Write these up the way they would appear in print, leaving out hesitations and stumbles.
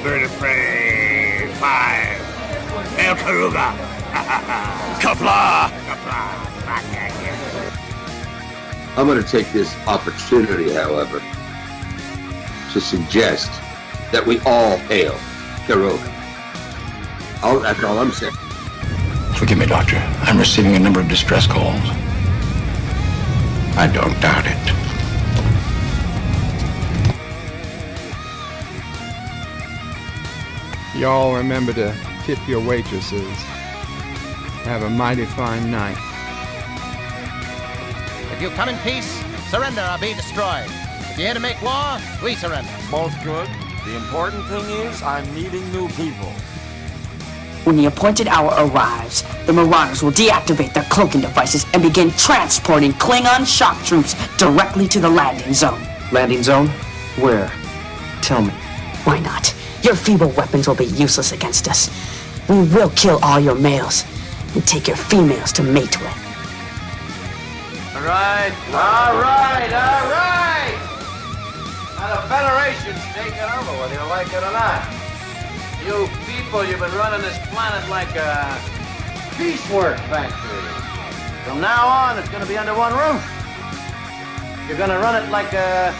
Bird of Prey 5. El Karuga. Kapla. Kapla. I'm going to take this opportunity, however, to suggest that we all hail Karuga. That's all I'm saying. Forgive me, Doctor. I'm receiving a number of distress calls. I don't doubt it. Y'all remember to tip your waitresses. Have a mighty fine night. If you come in peace, surrender or be destroyed. If you're here to make war, we surrender. Both good. The important thing is I'm meeting new people. When the appointed hour arrives, the Marauders will deactivate their cloaking devices and begin transporting Klingon shock troops directly to the landing zone. Landing zone? Where? Tell me. Why not? Your feeble weapons will be useless against us. We will kill all your males and take your females to mate with. All right. Now the Federation's taking over, whether you like it or not. You people, you've been running this planet like a piecework factory. From now on, it's going to be under one roof. You're going to run it like a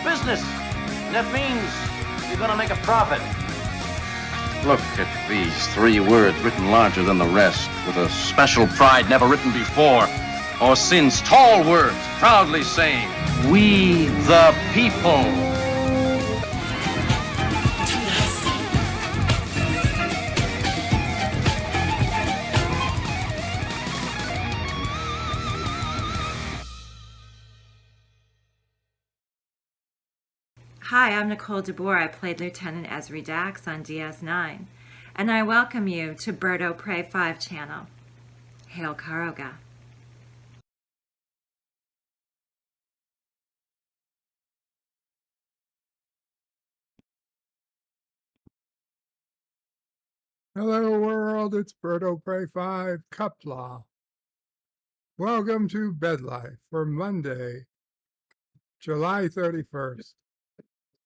business. And that means you're going to make a profit. Look at these 3 words written larger than the rest, with a special pride never written before or since. Tall words, proudly saying, "We the people." Hi, I'm Nicole DeBoer. I played Lieutenant Ezri Dax on DS9, and I welcome you to Bird of Prey 5 channel. Hail Karoga. Hello world, it's Bird of Prey 5 Cuplaw. Welcome to Bed Life for Monday, July 31st,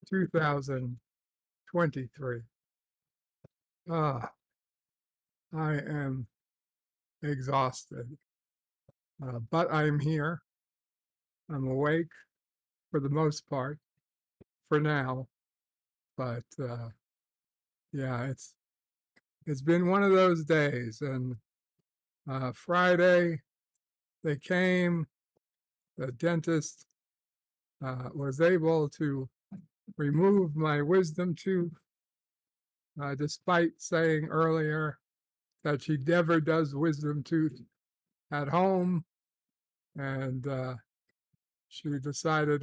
2023. I am exhausted, but I'm here. I'm awake for the most part, for now. But yeah, it's been one of those days. And Friday, they came. The dentist was able to remove my wisdom tooth, despite saying earlier that she never does wisdom tooth at home. And she decided,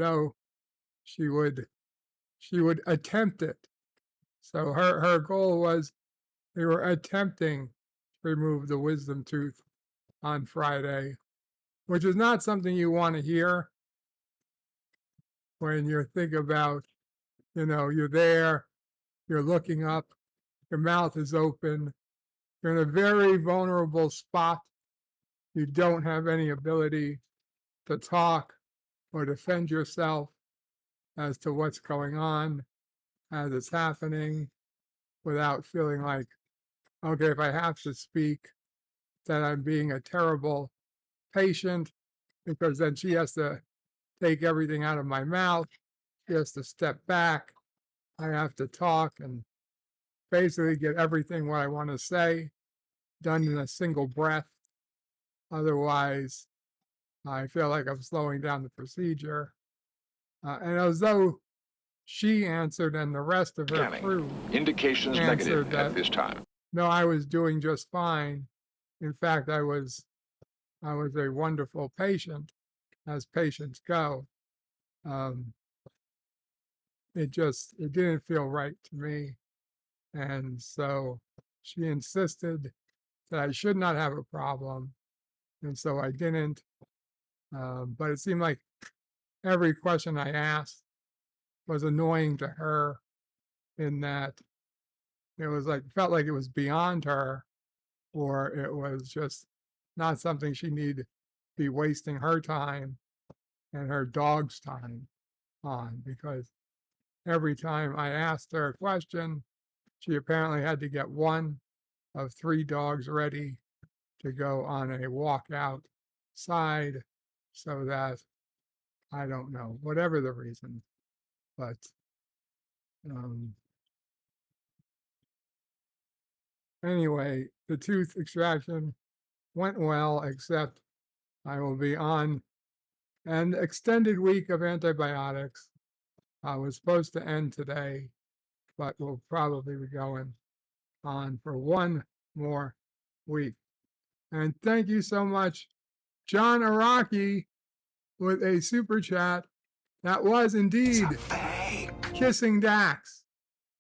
she would attempt it. So her goal was, they were attempting to remove the wisdom tooth on Friday, which is not something you want to hear when you think about, you're there, you're looking up, your mouth is open, you're in a very vulnerable spot. You don't have any ability to talk or defend yourself as to what's going on as it's happening, without feeling like, okay, if I have to speak, then I'm being a terrible patient, because then she has to take everything out of my mouth. She has to step back. I have to talk and basically get everything what I want to say done in a single breath. Otherwise, I feel like I'm slowing down the procedure. And as though she answered and the rest of her crew indications negative at this time. No, I was doing just fine. In fact, I was a wonderful patient, as patients go. It didn't feel right to me. And so she insisted that I should not have a problem. And so I didn't. But it seemed like every question I asked was annoying to her, in that felt like it was beyond her, or it was just not something she needed to be wasting her time and her dog's time on, because every time I asked her a question, she apparently had to get one of 3 dogs ready to go on a walk outside so that, I don't know, whatever the reason, but anyway, the tooth extraction went well, except I will be on an extended week of antibiotics. I was supposed to end today, but we'll probably be going on for 1 more week. And thank you so much, John Araki, with a super chat. That was indeed Kissing Dax.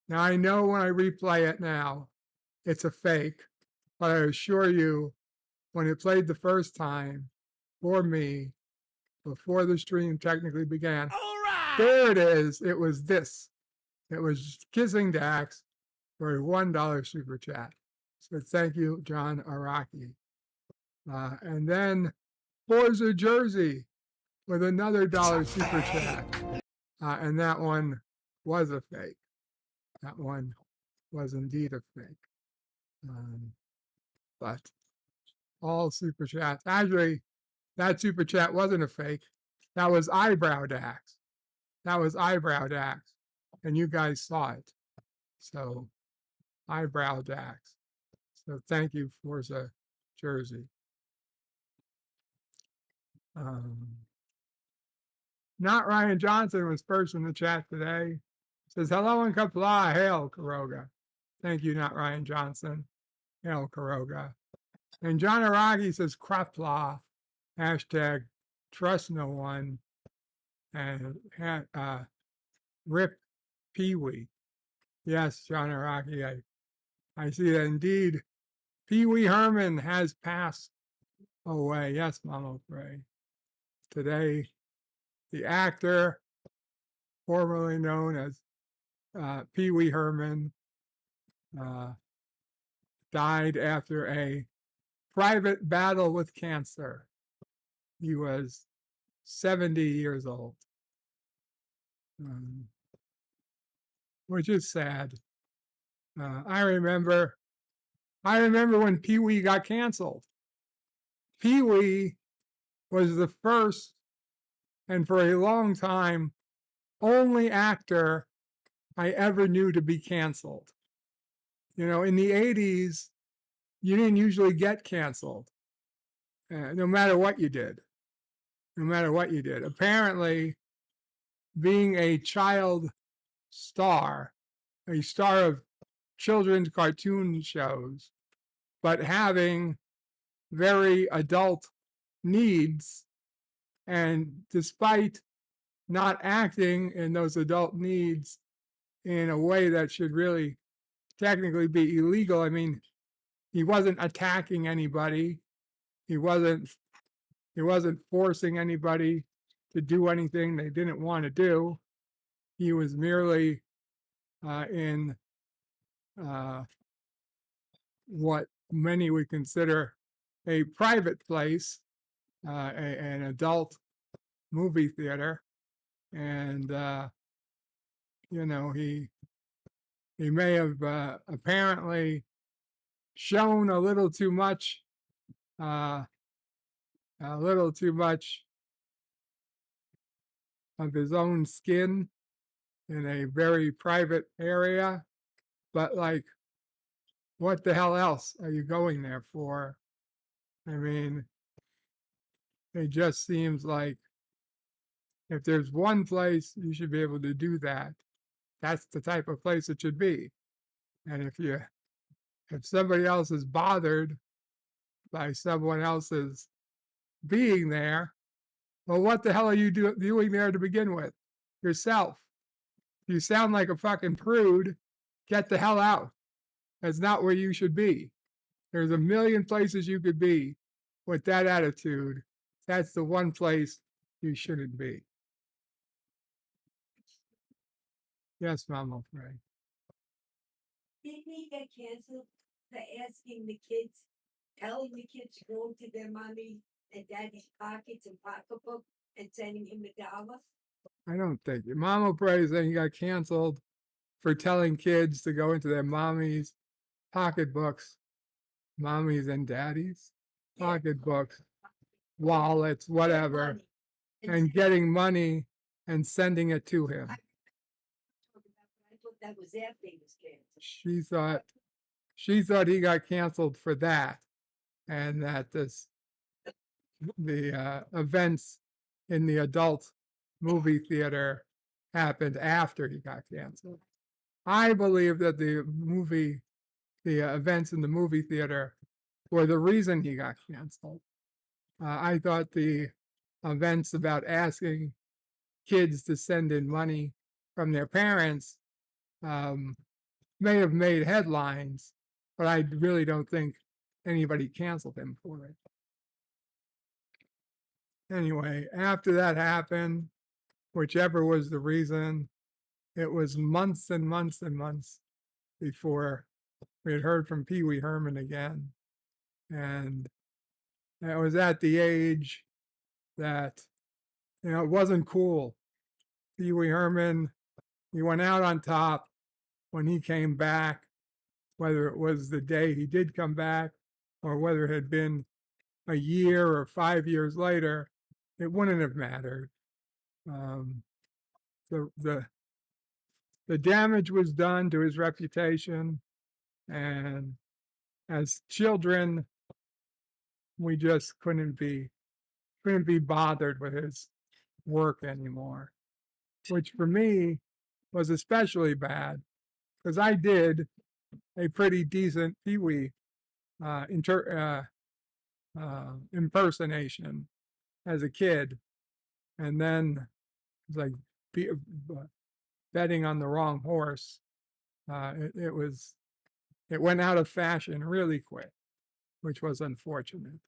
Now I know when I replay it now, it's a fake, but I assure you, when it played the first time for me, before the stream technically began, there it is. It was this. It was Kissing Dax for a $1 super chat. So thank you, John Araki. And then Forza Jersey with another $1 super chat. And that one was a fake. That one was indeed a fake. But all super chats. Actually, that super chat wasn't a fake. That was Eyebrow Dax. That was Eyebrow Dax. And you guys saw it. So, Eyebrow Dax. So, thank you, Forza Jersey. Not Ryan Johnson was first in the chat today. Says, hello and kapla, hail Karoga. Thank you, not Ryan Johnson. Hail Karoga. And John Araki says, krapla, hashtag trust no one, and rip Pee-wee. Yes, John Araki, I see that indeed. Pee-wee Herman has passed away. Yes, Mama Frey. Today, the actor, formerly known as Pee-wee Herman, died after a private battle with cancer. He was 70 years old, which is sad. I remember when Pee-wee got canceled. Pee-wee was the first, and for a long time, only actor I ever knew to be canceled. You know, in the 80s, you didn't usually get canceled, no matter what you did. No matter what you did. Apparently, being a child star, a star of children's cartoon shows, but having very adult needs, and despite not acting in those adult needs in a way that should really technically be illegal. I mean, he wasn't attacking anybody. He wasn't forcing anybody to do anything they didn't want to do. He was merely in what many would consider a private place, an adult movie theater, and you know, he may have apparently shown a little too much of his own skin in a very private area, but like, what the hell else are you going there for? I mean, it just seems like if there's one place you should be able to do that, that's the type of place it should be. And if somebody else is bothered by someone else's being there, well, what the hell are you doing there to begin with? Yourself. You sound like a fucking prude. Get the hell out. That's not where you should be. There's a million places you could be with that attitude. That's the one place you shouldn't be. Yes, Mama Frey. Didn't he get canceled for asking the kids, telling the kids to go to their mommy and daddy's pockets and pocketbook and sending him $1? I don't think Mama Pray saying he got canceled for telling kids to go into their mommy's pocketbooks, mommies and daddies pocketbooks, wallets, whatever, and getting money and sending it to him. I thought that was their famous kid. She thought he got canceled for that, and that the events in the adult movie theater happened after he got canceled. I believe that the events in the movie theater were the reason he got canceled. I thought the events about asking kids to send in money from their parents may have made headlines, but I really don't think anybody canceled him for it. Anyway, after that happened, whichever was the reason, it was months and months and months before we had heard from Pee Wee Herman again. And it was at the age that, it wasn't cool. Pee Wee Herman, he went out on top when he came back, whether it was the day he did come back or whether it had been a year or 5 years later, it wouldn't have mattered. The damage was done to his reputation, and as children, we just couldn't be bothered with his work anymore, which for me was especially bad because I did a pretty decent Pee Wee impersonation as a kid, and then it was like betting on the wrong horse. It went out of fashion really quick, which was unfortunate,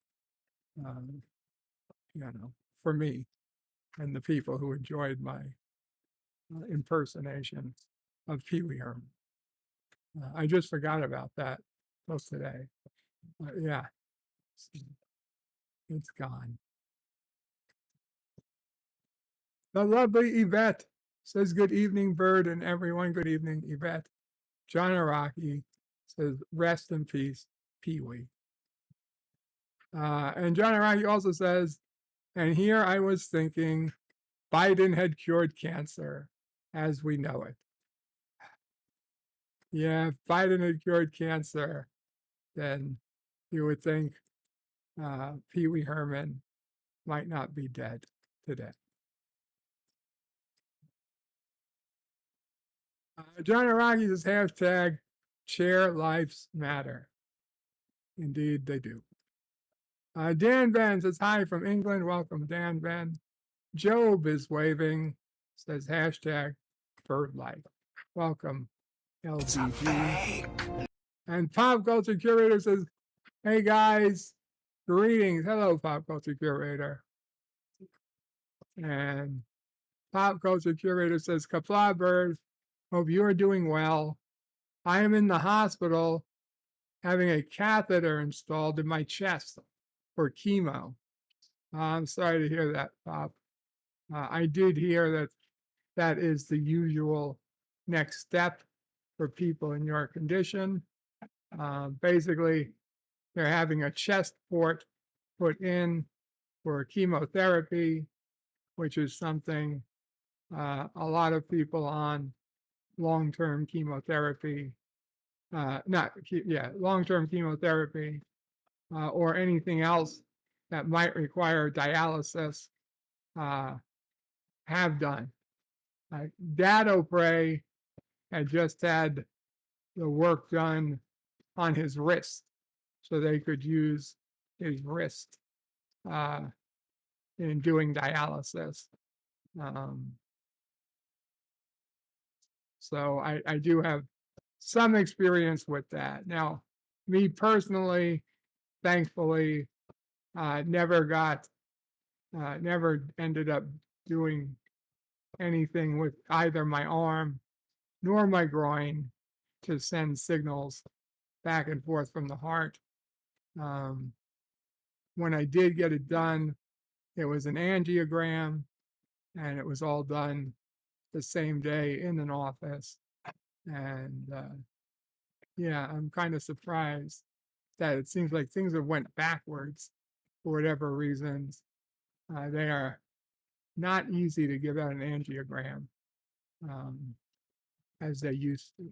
for me and the people who enjoyed my impersonation of Pee Wee Herman. I just forgot about that till today. Yeah, it's gone. The lovely Yvette says, good evening, Bird and everyone. Good evening, Yvette. John Araki says, rest in peace, Pee Wee. And John Araki also says, and here I was thinking Biden had cured cancer as we know it. Yeah, if Biden had cured cancer, then you would think Pee Wee Herman might not be dead today. John Araki says, hashtag chair lives matter. Indeed, they do. Dan Van says, hi from England. Welcome, Dan Van. Job is waving, says hashtag bird life. Welcome, LBG. And Pop Culture Curator says, hey guys, greetings. Hello, Pop Culture Curator. And Pop Culture Curator says, Kapla Bird, hope you are doing well. I am in the hospital having a catheter installed in my chest for chemo. I'm sorry to hear that, Pop. I did hear that that is the usual next step for people in your condition. Basically, they're having a chest port put in for chemotherapy, which is something a lot of people on long-term chemotherapy, long-term chemotherapy or anything else that might require dialysis have done. Dad O'Prey had just had the work done on his wrist, so they could use his wrist in doing dialysis. So I do have some experience with that. Now, me personally, thankfully, never ended up doing anything with either my arm nor my groin to send signals back and forth from the heart. When I did get it done, it was an angiogram, and it was all done the same day in an office. And yeah, I'm kind of surprised that it seems like things have went backwards for whatever reasons. They are not easy to give out an angiogram as they used to.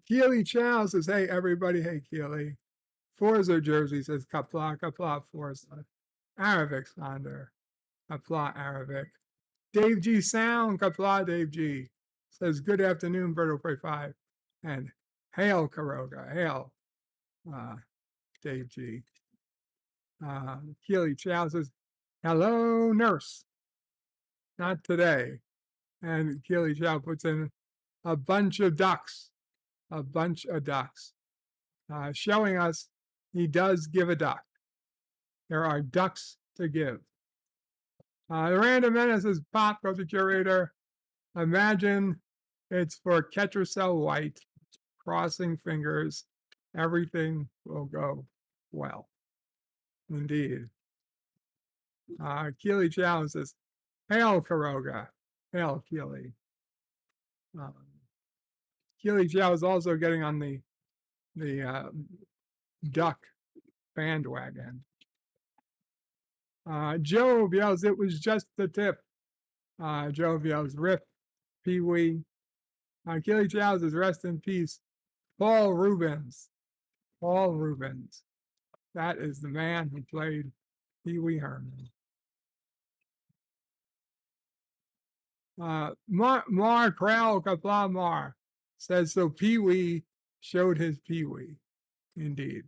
Keely Chow says, hey, everybody. Hey, Keely. Forza Jersey says, Kapla, Kapla, Forza. Arabic, Sonder. Kapla, Arabic. Dave G. Sound, Kapla, Dave G. Says, good afternoon, Berto Pray 5. And hail, Karoga. Hail, Dave G. Keely Chow says, hello, nurse. Not today. And Keely Chow puts in a bunch of ducks. A bunch of ducks. Showing us he does give a duck. There are ducks to give. The Random Menace is Pop, goes the curator. Imagine it's for Ketracel White, crossing fingers. Everything will go well. Indeed. Keely Chow says, hail, Karoga. Hail, Keely. Keely Chow is also getting on the duck bandwagon. Joe yells, it was just the tip. Joe yells, rip, Pee-wee. Keely Chow says, rest in peace. Paul Rubens. Paul Rubens. That is the man who played Pee-wee Herman. Mar Krell Kapla Mar says, so Pee-wee showed his Pee-wee. Indeed.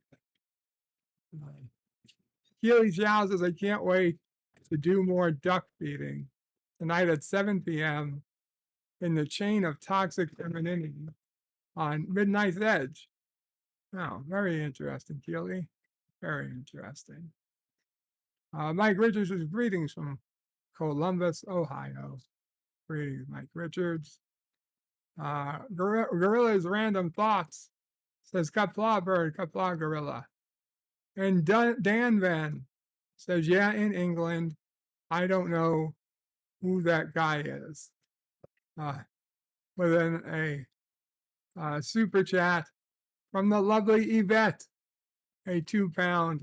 Keely Chow says, I can't wait to do more duck feeding tonight at 7 p.m. in the chain of toxic femininity on Midnight's Edge. Oh, very interesting, Keely. Very interesting. Mike Richards says, greetings from Columbus, Ohio. Greetings, Mike Richards. Gorilla's Random Thoughts says, Kapla Bird, Kapla Gorilla. And Dan Van says, yeah, in England, I don't know who that guy is. Within a super chat from the lovely Yvette, a £2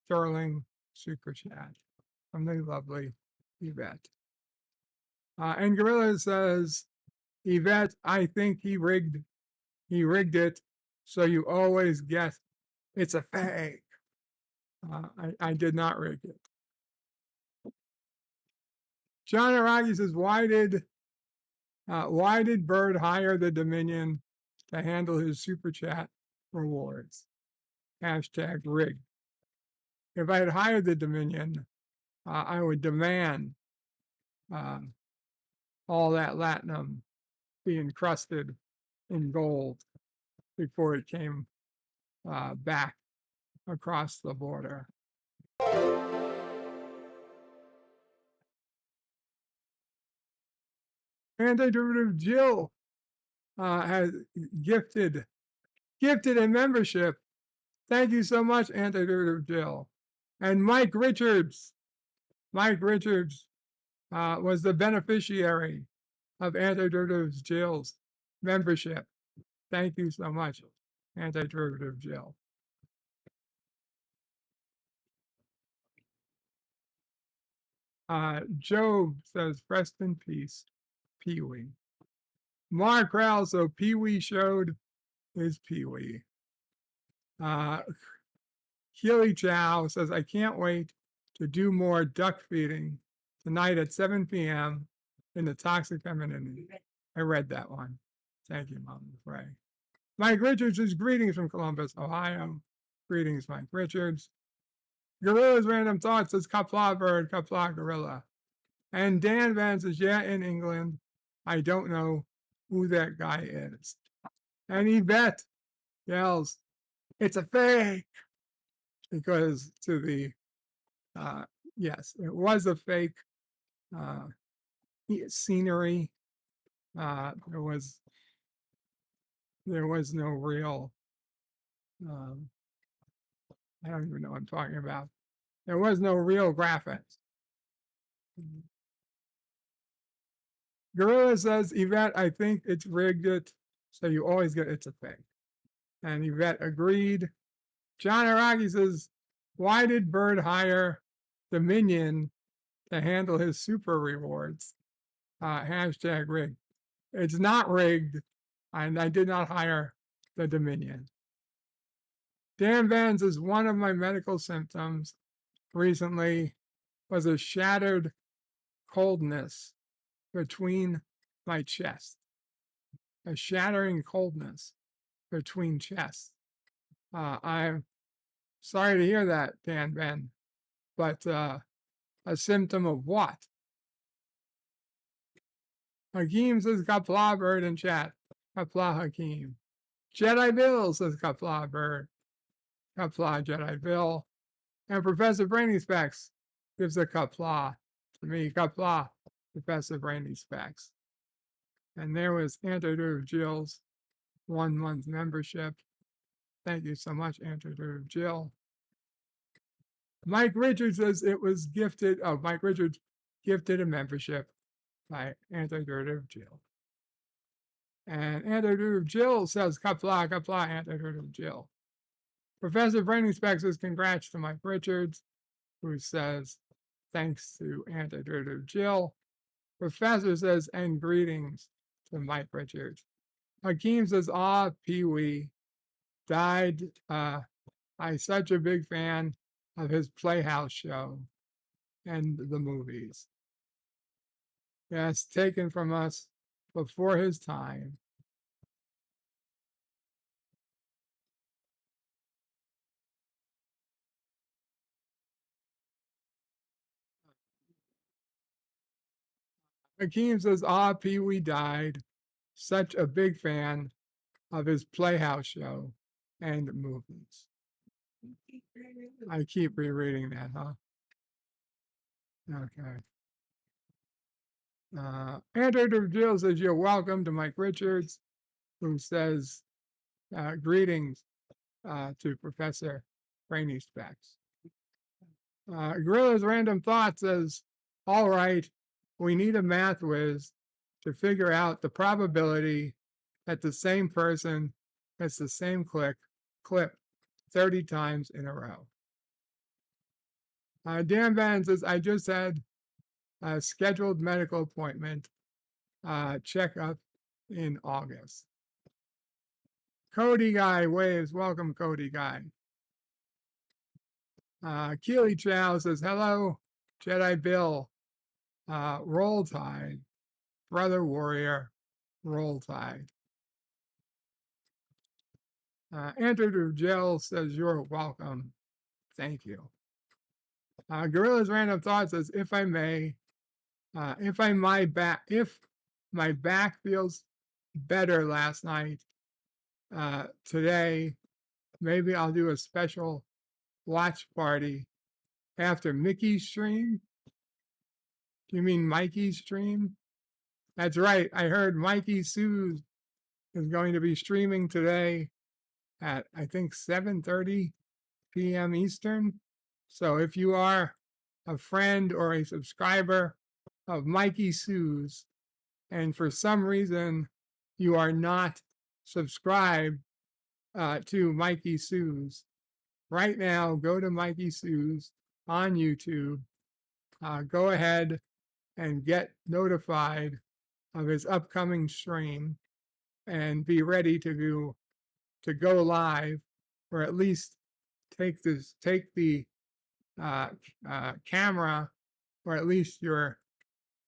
sterling super chat from the lovely Yvette. And Gorilla says, Yvette, I think he rigged it, so you always get it's a fake. I did not rig it. John Aragi says, why did Bird hire the Dominion to handle his super chat rewards? Hashtag rigged. If I had hired the Dominion, I would demand all that latinum be encrusted in gold before it came back across the border. Antiderivative Jill has gifted a membership. Thank you so much, Antiderivative Jill. And Mike Richards was the beneficiary of Antiderivative Jill's membership. Thank you so much, Antiderivative Jill. Job says, rest in peace, Pee-wee. Mark Rowell, so Pee-wee showed his Pee-wee. Keely Chow says, I can't wait to do more duck feeding tonight at 7 p.m. in the Toxic Femininity. I read that one. Thank you, Mom. Ray. Mike Richards says, greetings from Columbus, Ohio. Greetings, Mike Richards. Gorilla's Random Thoughts says, Kapla Bird, Kapla Gorilla. And Dan Van says, yeah, in England, I don't know who that guy is. And Yvette yells, it's a fake. Because to the, yes, it was a fake scenery. There was there was no real, I don't even know what I'm talking about. There was no real graphics. Gorilla says, Yvette, I think it's rigged it, so you always get it's a fake. And Yvette agreed. John Araki says, why did Bird hire Dominion to handle his super rewards? Hashtag rigged. It's not rigged, and I did not hire the Dominion. Dan Van says, one of my medical symptoms recently was a shattered coldness between my chest. A shattering coldness between chests. I'm sorry to hear that, Dan Ben, but a symptom of what? Hakeem says Kapla Bird in chat. Kapla Hakeem. Jedi Bill says Kapla Bird. Kapla Jedi Bill. And Professor Brainy Specs gives a Kapla to me. Kapla, Professor Brainy Specs. And there was Antidote Jill's 1 month membership. Thank you so much, Antidote Jill. Mike Richards says it was gifted. Oh, Mike Richards gifted a membership by Antidote Jill. And Antidote Jill says, Kapla, Kapla, Antidote Jill. Professor Brainy Specs says, congrats to Mike Richards, who says, thanks to Antidote Jill. Professor says, and greetings to Mike Richards. Hakeem says, Pee-wee died. I'm such a big fan of his Playhouse show and the movies. Yes, taken from us before his time. Hakeem says, Pee-wee died. Such a big fan of his Playhouse show and movies. I keep rereading that, huh? Okay. Andrew Jill says, you're welcome to Mike Richards, who says, greetings to Professor Brainy Specs. Gorilla's Random Thought says, all right, we need a math whiz to figure out the probability that the same person gets the same clip 30 times in a row. Dan Van says, I just had a scheduled medical appointment checkup in August. Cody Guy waves. Welcome, Cody Guy. Keely Chow says, hello, Jedi Bill. Roll Tide. Brother Warrior. Roll Tide. Andrew Jill says, you're welcome. Thank you. Gorilla's Random Thought says, if I may, if my back feels better last night, today, maybe I'll do a special watch party after Mickey's stream. Do you mean Mikey's stream? That's right. I heard Mikey Suze is going to be streaming today at, I think, 7:30 p.m. Eastern. So if you are a friend or a subscriber of Mikey Suze, and for some reason you are not subscribed to Mikey Suze, right now go to Mikey Suze on YouTube. Go ahead and get notified of his upcoming stream and be ready to go live, or at least take the camera, or at least your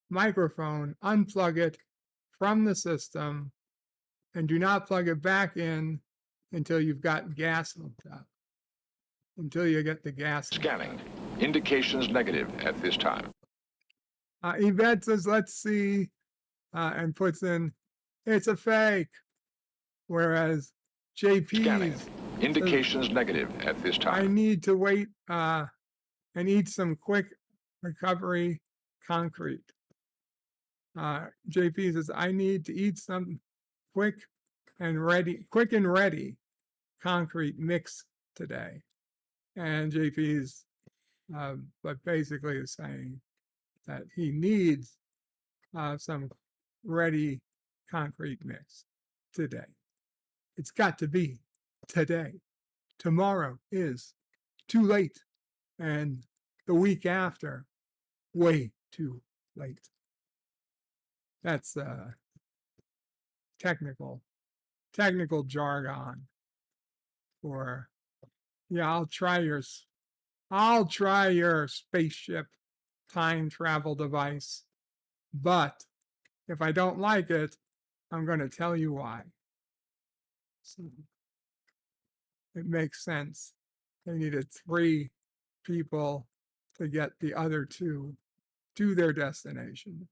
microphone, unplug it from the system, and do not plug it back in until you've got gas hooked up. Until you get the gas. Scanning. Indications negative at this time. Yvette says, let's see, and puts in, it's a fake. Whereas JP Scanning. Indications negative at this time. I need to wait and eat some quick recovery concrete. JP says, I need to eat some quick and ready, quick and ready concrete mix today. And JP's, but basically is saying that he needs some ready concrete mix today. It's got to be today. Tomorrow is too late. And the week after, way too late. That's technical jargon for, yeah, I'll try your spaceship time travel device, but if I don't like it, I'm going to tell you why. So it makes sense. They needed 3 people to get the other 2 to their destination.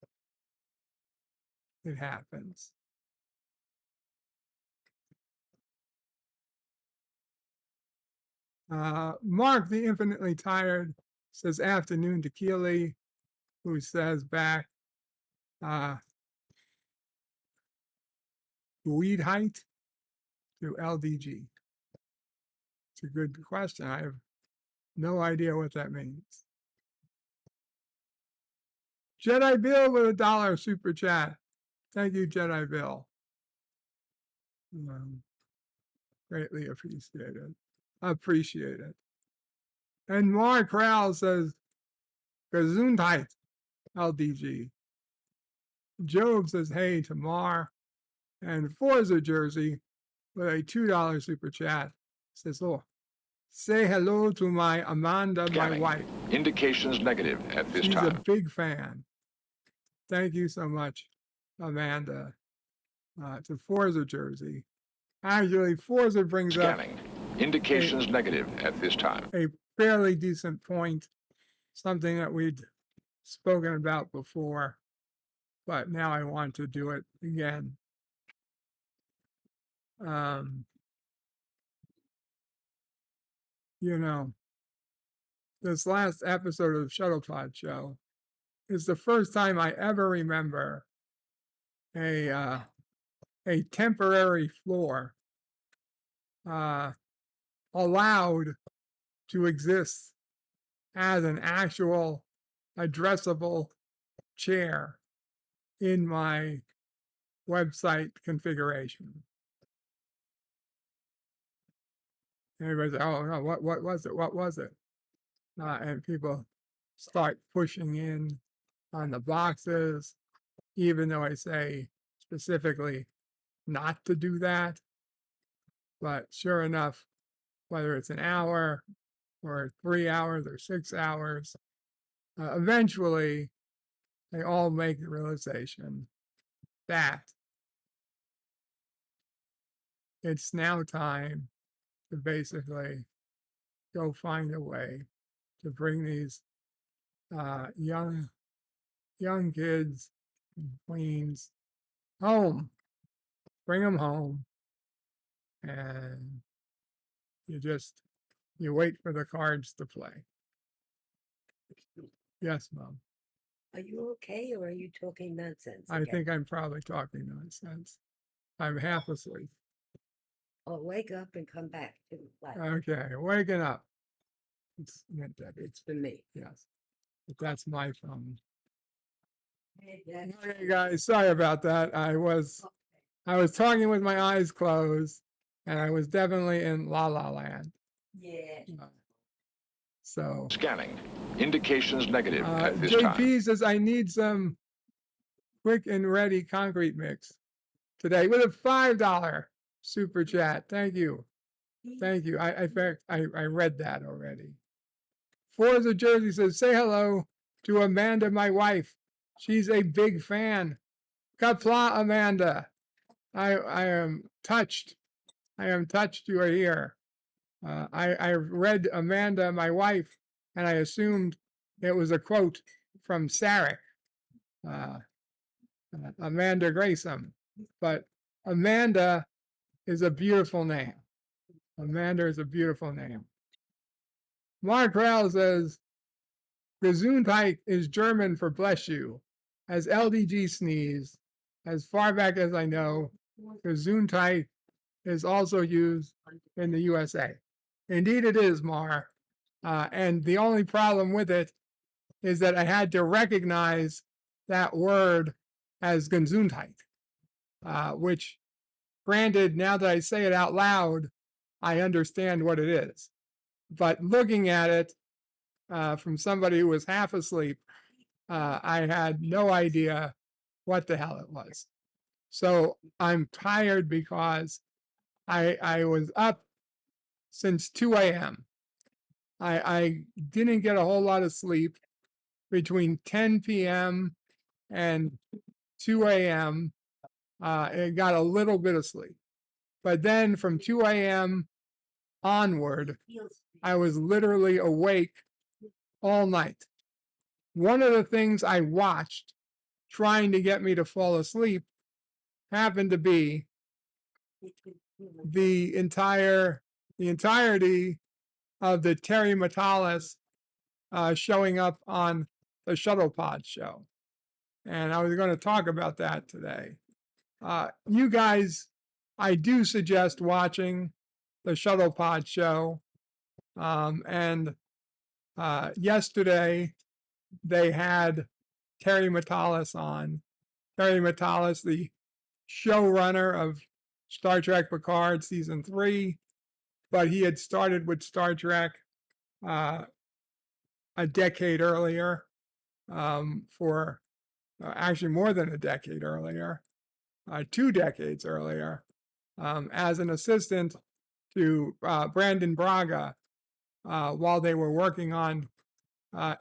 It happens. Mark the Infinitely Tired says afternoon to Keely, who says back, weed height to LDG. It's a good question. I have no idea what that means. Jedi Bill with $1 super chat. Thank you, Jedi Bill. Greatly appreciated. Appreciate it. And Mark Crowell says, Gesundheit, LDG. Job says, hey to Mar. And Forza Jersey with a $2 super chat says, oh, say hello to my Amanda, Scanning. my wife. Indications negative at this She's time. a big fan. Thank you so much, Amanda. To Forza Jersey. Actually, Forza brings Scanning. up Indications negative at this time. a fairly decent point, something that we'd spoken about before, but now I want to do it again. You know, this last episode of the Shuttlepod Show is the first time I ever remember a temporary floor allowed to exist as an actual addressable chair in my website configuration. Everybody's like, oh no, what was it? What was it? And people start pushing in on the boxes, even though I say specifically not to do that. But sure enough, whether it's an hour or 3 hours or 6 hours, eventually they all make the realization that it's now time to basically go find a way to bring these young kids in Queens home, bring them home, and you wait for the cards to play. Yes, Mom. Are you okay, or are you talking nonsense? I again? think I'm probably talking nonsense. I'm half asleep. Oh, wake up and come back to life. Okay, waking up. It's for me. Yes, but that's my phone. Hey, Dad. Okay, guys, sorry about that. I was talking with my eyes closed, and I was definitely in La La Land. Yeah. So Scanning. Indications negative at this time. JP says I need some quick and ready concrete mix today with a $5 super chat. Thank you. Thank you. I read that already. Forza Jersey says, say hello to Amanda, my wife. She's a big fan. Kapla, Amanda. I am touched. I am touched you are here. I read Amanda, my wife, and I assumed it was a quote from Sarek, Amanda Grayson. But Amanda is a beautiful name. Amanda is a beautiful name. Mark Rell says, Gesundheit is German for bless you. As LDG sneezed, as far back as I know, Gesundheit is also used in the USA. Indeed, it is, Mar. And the only problem with it is that I had to recognize that word as Gesundheit, which, granted, now that I say it out loud, I understand what it is. But looking at it from somebody who was half asleep, I had no idea what the hell it was. So I'm tired because I was up since 2 a.m. I didn't get a whole lot of sleep between 10 p.m. and 2 a.m. And got a little bit of sleep. But then from 2 a.m. onward, I was literally awake all night. One of the things I watched trying to get me to fall asleep happened to be the entirety of the Terry Matalas showing up on the Shuttlepod show. And I was going to talk about that today. You guys, I do suggest watching the Shuttlepod show. Yesterday, they had Terry Matalas on. Terry Matalas, the showrunner of Star Trek Picard Season 3, but he had started with Star Trek a decade earlier, actually more than a decade earlier, 2 decades earlier, as an assistant to Brandon Braga while they were working on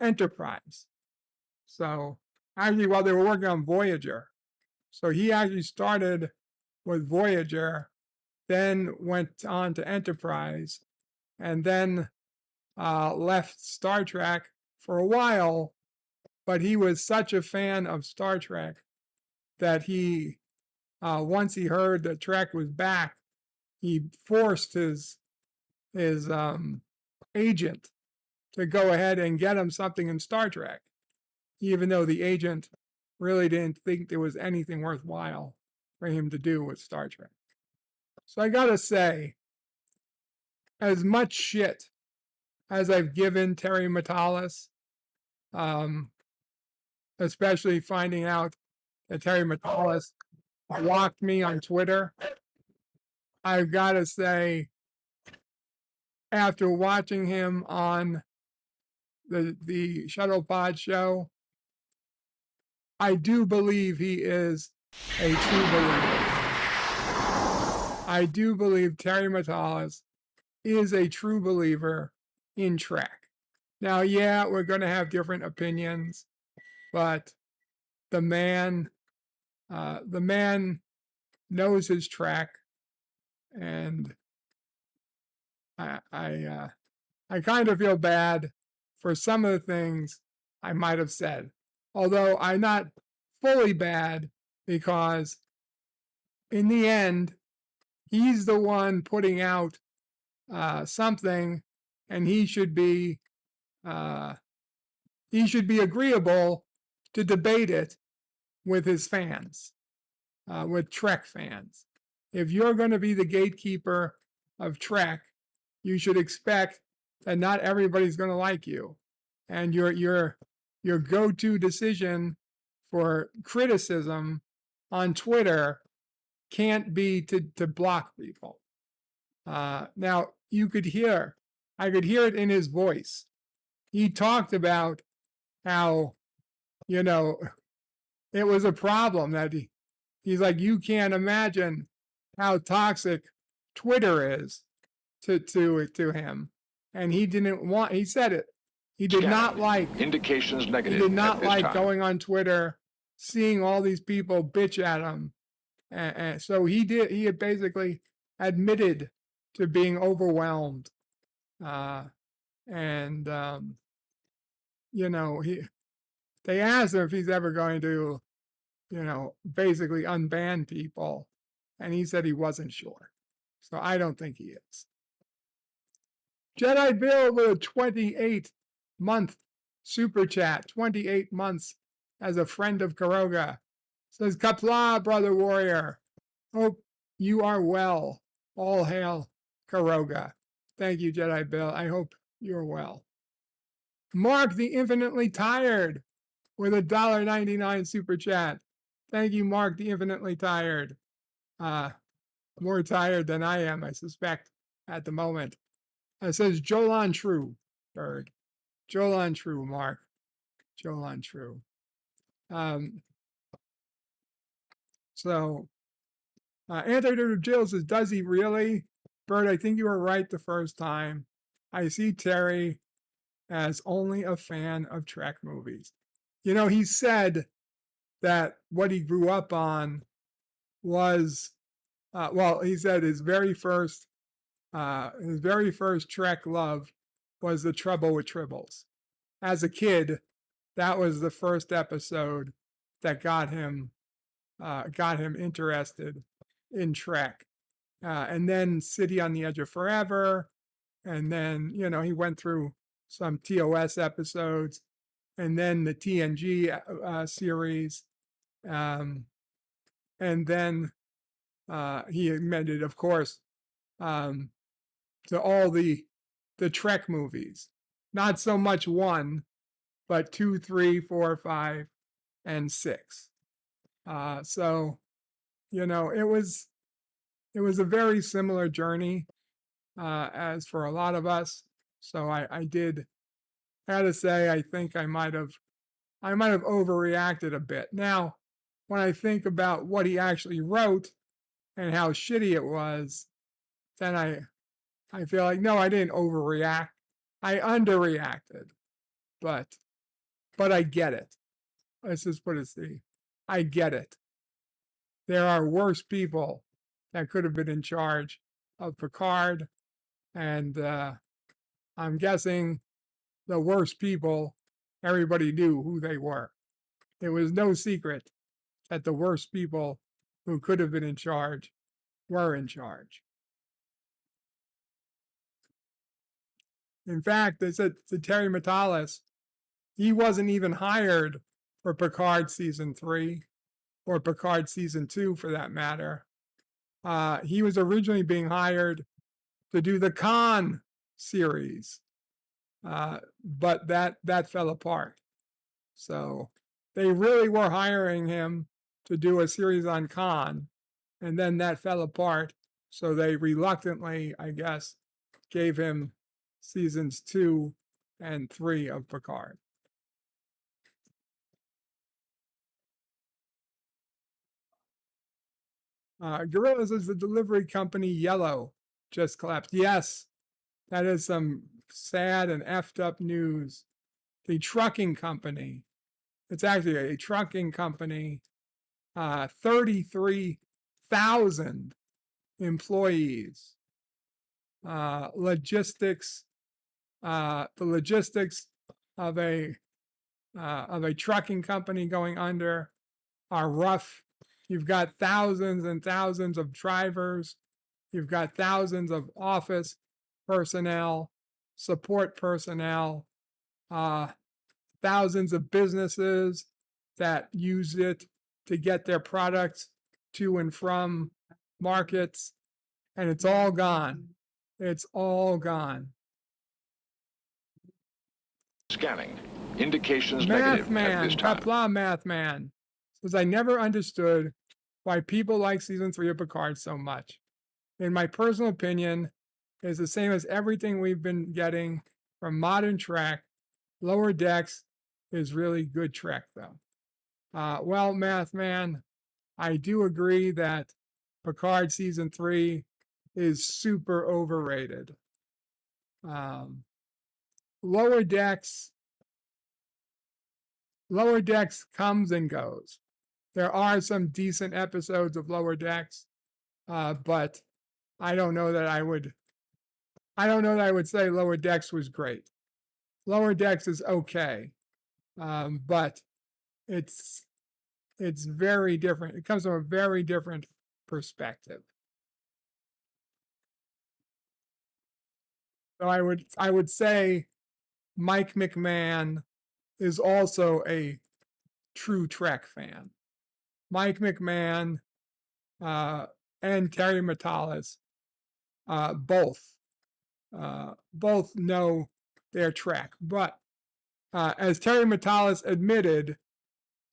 Enterprise. So actually, while they were working on Voyager. So he actually started with Voyager, then went on to Enterprise, and then left Star Trek for a while. But he was such a fan of Star Trek that he, once he heard that Trek was back, he forced his agent to go ahead and get him something in Star Trek, even though the agent really didn't think there was anything worthwhile for him to do with Star Trek. So I gotta say, as much shit as I've given Terry Matalas, especially finding out that Terry Matalas blocked me on Twitter, I've gotta say, after watching him on the Shuttlepod show, I do believe he is a true believer. I do believe Terry Matalas is a true believer in Trek. Now, yeah, we're going to have different opinions, but the man knows his Trek, and I kind of feel bad for some of the things I might have said. Although I'm not fully bad, because in the end, he's the one putting out something, and he should be agreeable to debate it with his fans, with Trek fans. If you're going to be the gatekeeper of Trek, you should expect that not everybody's going to like you, and your go-to decision for criticism on Twitter can't be to block people. Now, I could hear it in his voice. He talked about how, it was a problem that he's like, you can't imagine how toxic Twitter is to him. And he said it. He did not like indications negative. He did not like time. going on Twitter, seeing all these people bitch at him. And so he had basically admitted to being overwhelmed. They asked him if he's ever going to, basically unban people. And he said he wasn't sure. So I don't think he is. Jedi Bill with a 28-month super chat, 28 months as a friend of Karoga. Says, Kapla, brother warrior. Hope you are well. All hail Karoga. Thank you, Jedi Bill. I hope you're well. Mark the Infinitely Tired with a $1.99 super chat. Thank you, Mark the Infinitely Tired. More tired than I am, I suspect, at the moment. It says Jolan True, Berg. Jolan True, Mark. Jolan True. Anthony Jill says, does he really? Bert, I think you were right the first time. I see Terry as only a fan of Trek movies. You know, he said that what he grew up on was, he said his very first Trek love was The Trouble with Tribbles. As a kid, that was the first episode that got him interested in Trek. And then City on the Edge of Forever. And then, you know, he went through some TOS episodes and then the TNG series. And then he admitted, of course, to all the Trek movies. Not so much 1, but 2, 3, 4, 5, and 6. So, you know, it was a very similar journey as for a lot of us. So I had to say, I think I might have overreacted a bit. Now, when I think about what he actually wrote and how shitty it was, then I feel like, no, I didn't overreact. I underreacted. But I get it. Let's just put it see. I get it. There are worse people that could have been in charge of Picard. And I'm guessing the worst people, everybody knew who they were. It was no secret that the worst people who could have been in charge were in charge. In fact, they said to Terry Matalas, he wasn't even hired for Picard Season 3 or Picard Season 2 for that matter. He was originally being hired to do the Khan series, but that fell apart. So they really were hiring him to do a series on Khan, and then that fell apart. So they reluctantly, I guess, gave him seasons 2 and 3 of Picard. Gorilla says the delivery company Yellow just collapsed. Yes, that is some sad and effed up news. The trucking company, it's actually a trucking company, 33,000 employees. Logistics, the logistics of a trucking company going under are rough. You've got thousands and thousands of drivers. You've got thousands of office personnel, support personnel, thousands of businesses that use it to get their products to and from markets, and it's all gone. It's all gone. Scanning. Indications Math negative at Man, this time. Kapla Math Man says, I never understood why people like season 3 of Picard so much. In my personal opinion, it's the same as everything we've been getting from modern Trek. Lower Decks is really good Trek, though. Well, Math Man, I do agree that Picard season 3 is super overrated. Lower Decks comes and goes. There are some decent episodes of Lower Decks, but I don't know that I would say Lower Decks was great. Lower Decks is okay, but it's very different. It comes from a very different perspective. So I would say Mike McMahon is also a true Trek fan. Mike McMahon and Terry Matalas both know their Trek. But as Terry Matalas admitted,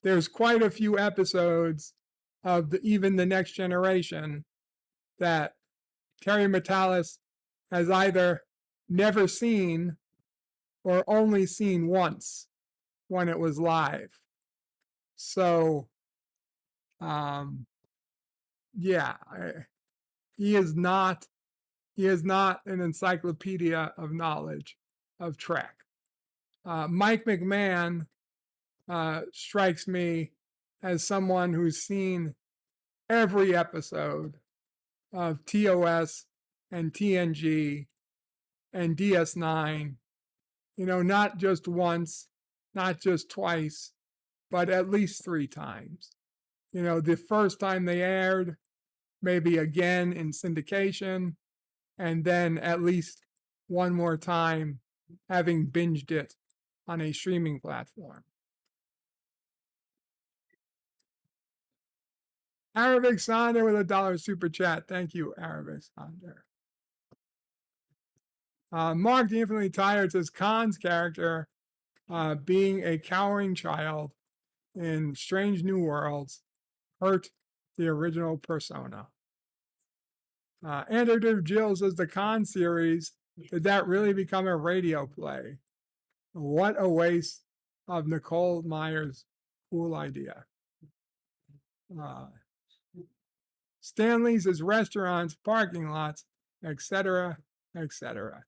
there's quite a few episodes of even the Next Generation that Terry Matalas has either never seen or only seen once when it was live. So, yeah, he is not an encyclopedia of knowledge of Trek. Mike McMahon strikes me as someone who's seen every episode of TOS and TNG and DS9, not just once, not just twice, but at least 3 times. The first time they aired, maybe again in syndication, and then at least one more time having binged it on a streaming platform. Arabic Sonder with $1 super chat. Thank you, Arabic Sonder. Mark the Infinitely Tired says Khan's character, being a cowering child in Strange New Worlds, hurt the original persona. Andrew Jill says the Khan series, did that really become a radio play? What a waste of Nicole Myers' cool idea. Stanley says restaurants, parking lots, etc., etc.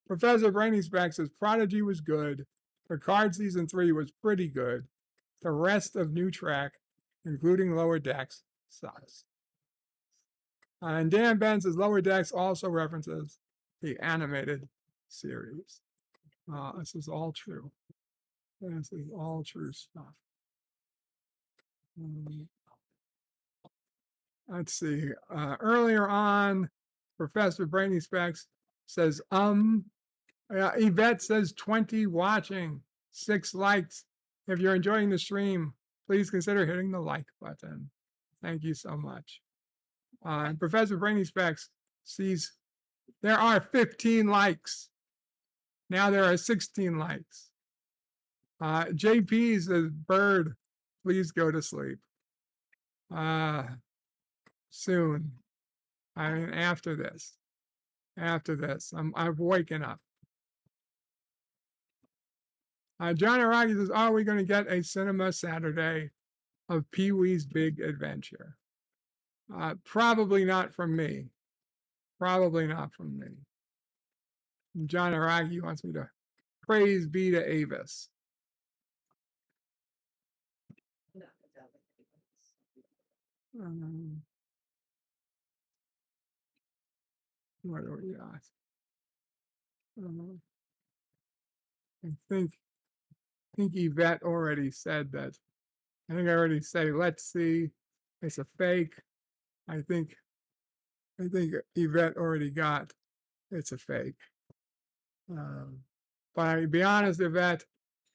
Professor Brainy Speck says Prodigy was good. Picard season 3 was pretty good. The rest of New Trek, including Lower Decks, sucks. And Dan Ben says Lower Decks also references the animated series. This is all true. This is all true stuff. Let's see. Earlier on, Professor Brainy Specs says, Yvette says 20 watching, 6 likes. If you're enjoying the stream, please consider hitting the like button. Thank you so much. And Professor Brainy Specs sees there are 15 likes. Now there are 16 likes. JP says, Bird, please go to sleep. Soon. I mean, after this, I'm waking up. John Araki says, are we going to get a cinema Saturday of Pee-wee's Big Adventure? Probably not from me. Probably not from me. John Araki wants me to praise be to Avis. What are we at? I think Yvette already said that. I think I already said, let's see, it's a fake. I think Yvette already got it's a fake. But to be honest, Yvette,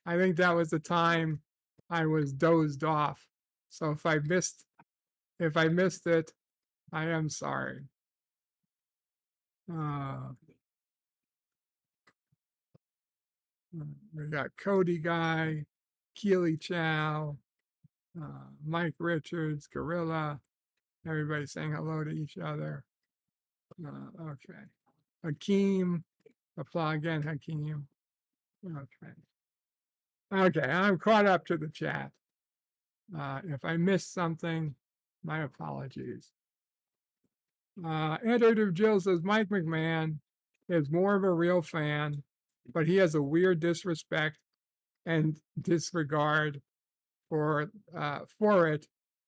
I think that was the time I was dozed off. So if I missed it, I am sorry. We got Cody Guy, Keely Chow, Mike Richards, Gorilla, everybody saying hello to each other. Okay. Hakeem, apply again, Hakeem. Okay, I'm caught up to the chat. If I missed something, my apologies. Andrew Jill says Mike McMahon is more of a real fan, but he has a weird disrespect and disregard for it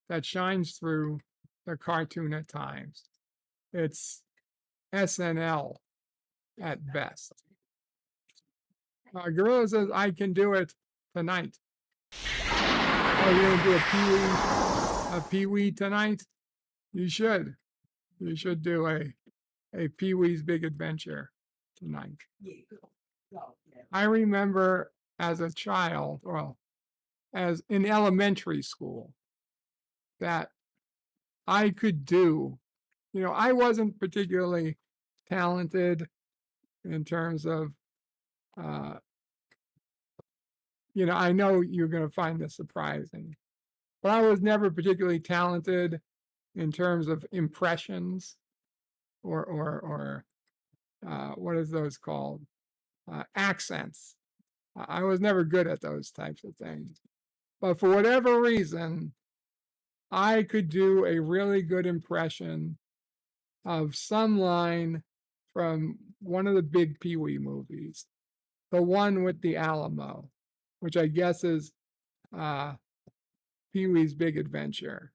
that shines through the cartoon at times. It's SNL at best. Gorilla says I can do it tonight. Oh, you're gonna do a Pee-wee tonight? You should. You should do a Pee-wee's Big Adventure tonight. I remember as a child, well, as in elementary school, that I could do, I wasn't particularly talented in terms of, I know you're going to find this surprising, but I was never particularly talented in terms of impressions or what is those called? Accents. I was never good at those types of things. But for whatever reason, I could do a really good impression of some line from one of the big Pee Wee movies, the one with the Alamo, which I guess is Pee Wee's Big Adventure.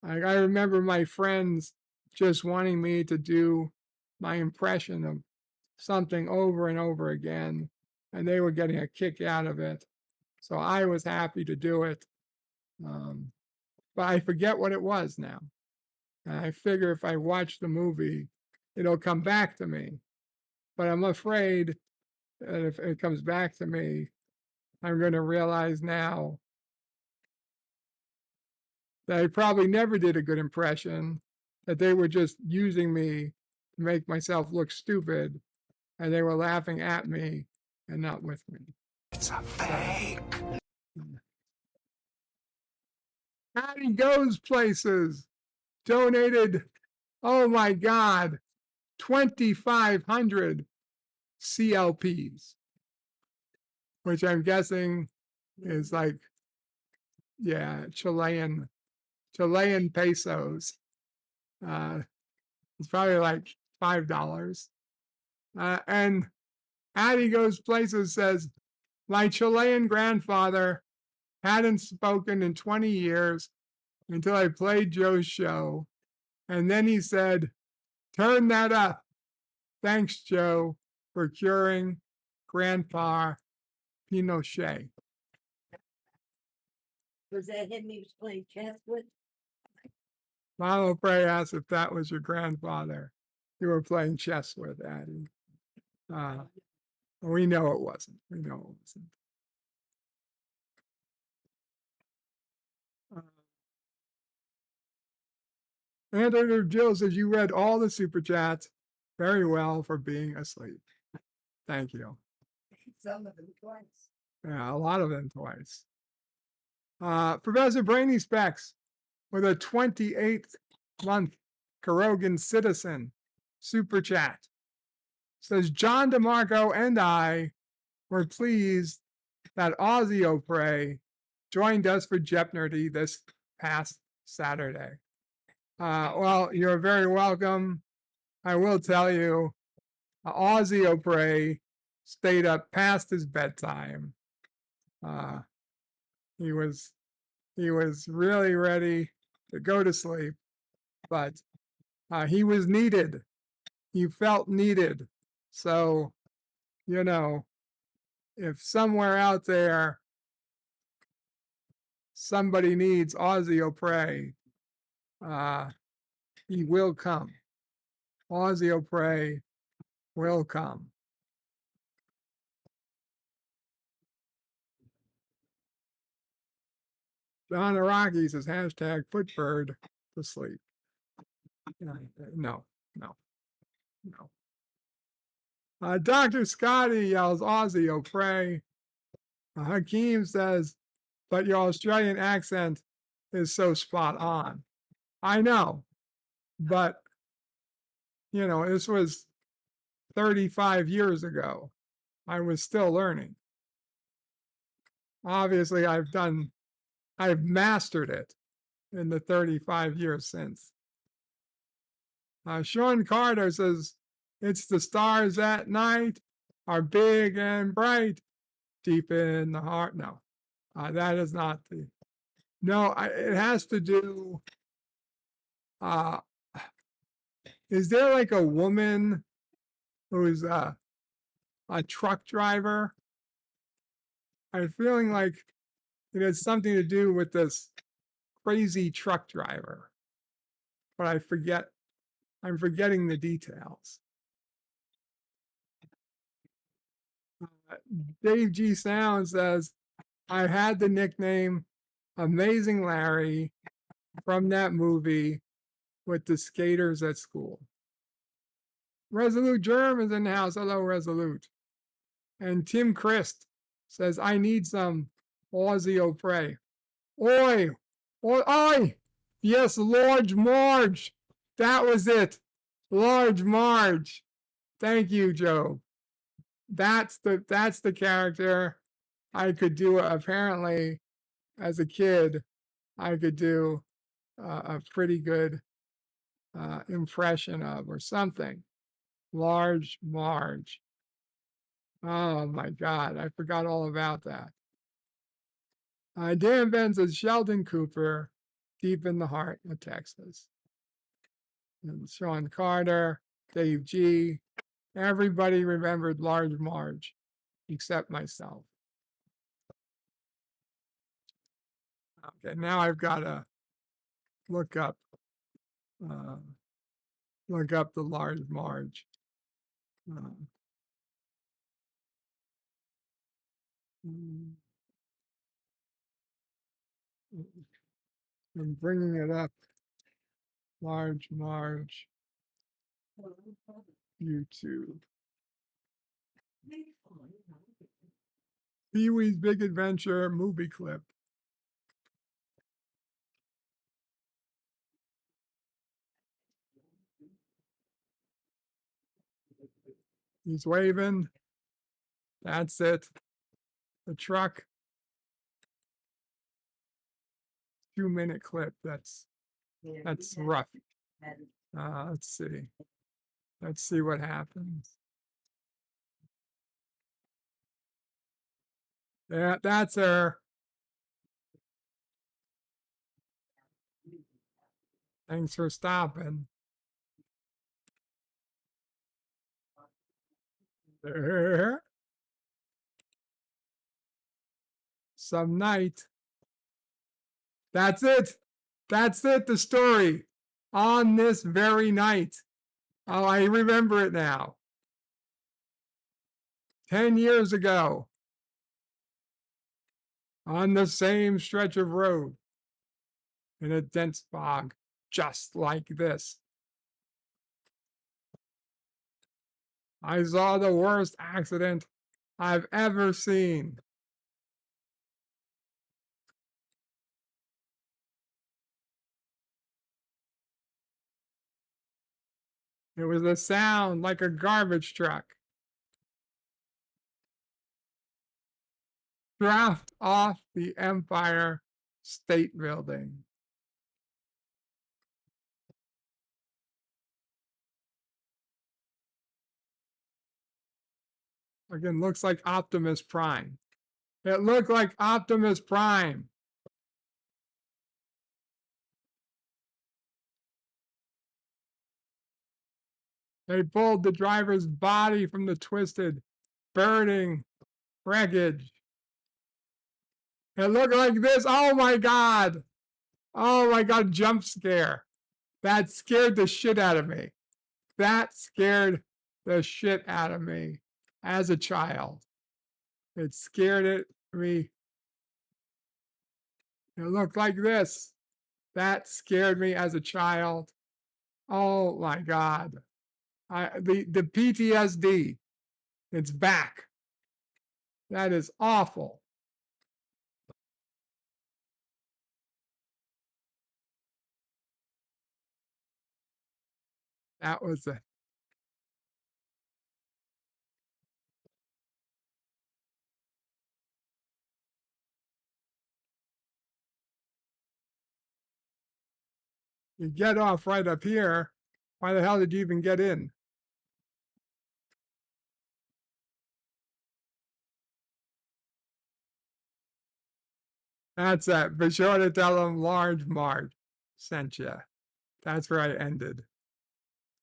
I remember my friends just wanting me to do my impression of something over and over again, and they were getting a kick out of it. So I was happy to do it. But I forget what it was now. And I figure if I watch the movie, it'll come back to me. But I'm afraid that if it comes back to me, I'm going to realize now that I probably never did a good impression, that they were just using me to make myself look stupid, and they were laughing at me and not with me. It's a fake. Hattie Goes Places donated, oh my God, 2,500 CLPs, which I'm guessing is like, yeah, Chilean pesos. It's probably like $5. And Hattie Goes Places says, my Chilean grandfather hadn't spoken in 20 years until I played Joe's show. And then he said, turn that up. Thanks, Joe, for curing Grandpa Pinochet. Was that him he was playing chess with? Mama Pray asked if that was your grandfather you were playing chess with, Addie. We know it wasn't. We know it wasn't. Editor Jill says you read all the super chats very well for being asleep. Thank you. Some of them twice. Yeah, a lot of them twice. Professor Brainy Specs with a 28th month Carogan Citizen super chat says John DeMarco and I were pleased that Ozzy O'Prey joined us for Jeopardy this past Saturday. Well, you're very welcome. I will tell you, Ozzy O'Prey stayed up past his bedtime. He was really ready to go to sleep, but he was needed. He felt needed. So, if somewhere out there somebody needs Ozzy O'Prey, he will come. Ozzy O'Prey will come. John Araki says hashtag put bird to sleep. No. Dr. Scotty yells Ozzy O'Prey. Hakeem says, but your Australian accent is so spot on. I know, but this was 35 years ago. I was still learning. Obviously, I've mastered it in the 35 years since. Sean Carter says, it's the stars at night are big and bright, deep in the heart. No, that is not the, no, it has to do, is there like a woman who's a truck driver? I'm feeling like it has something to do with this crazy truck driver, but I'm forgetting the details. Dave G. Sound says, I had the nickname Amazing Larry from that movie with the skaters at school. Resolute Germ is in the house. Hello, Resolute. And Tim Christ says, I need some Aussie Prey. Oi! Oi! Oi! Yes, Large Marge. That was it. Large Marge. Thank you, Joe. That's the character I could do. Apparently, as a kid, I could do a pretty good impression of or something. Large Marge. Oh my God, I forgot all about that. Dan Ben says Sheldon Cooper, deep in the heart of Texas. And Sean Carter, Dave G. Everybody remembered Large Marge, except myself. Okay, now I've got to look up the Large Marge. I'm bringing it up. Large Marge. YouTube. Pee-wee's Big Adventure movie clip. He's waving. That's it. The truck. 2-minute clip. That's rough. Let's see. Let's see what happens. Yeah, that's her. Thanks for stopping. There. Some night. That's it. That's it. The story. On this very night. Oh, I remember it now. 10 years ago. On the same stretch of road. In a dense fog. Just like this. I saw the worst accident I've ever seen. It was a sound like a garbage truck. Draft off the Empire State Building. Again, looks like Optimus Prime. It looked like Optimus Prime. They pulled the driver's body from the twisted, burning wreckage. It looked like this. Oh my God. Oh my God, jump scare. That scared the shit out of me. That scared the shit out of me as a child. It scared me. It looked like this. That scared me as a child. Oh my God. The PTSD, it's back. That is awful. That was a you get off right up here. Why the hell did you even get in? That's that. Be sure to tell them Large Marge sent you. That's where I ended.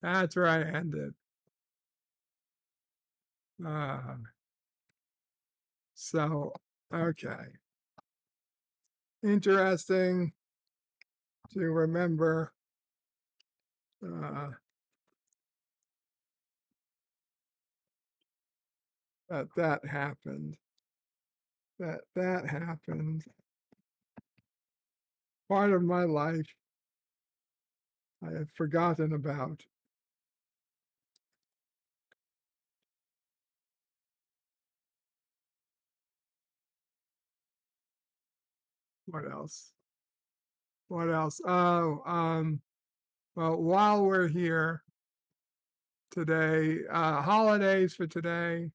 That's where I ended. So, okay. Interesting to remember that happened. That happened. Part of my life. I had forgotten about. What else? What else? Oh, well, while we're here today, holidays for today.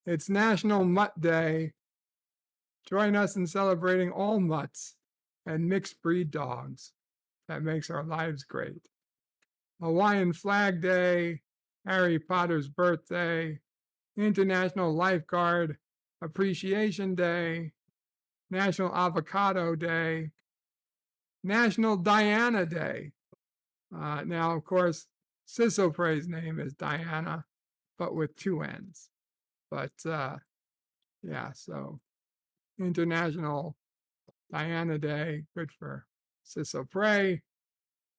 It's National Mutt Day. Join us in celebrating all mutts and mixed breed dogs. That makes our lives great. Hawaiian Flag Day, Harry Potter's birthday, International Lifeguard Appreciation Day, National Avocado Day, National Diana Day. Now, of course, Sissopre's name is Diana, but with two N's. But yeah, so International Diana Day, good for Sissopre.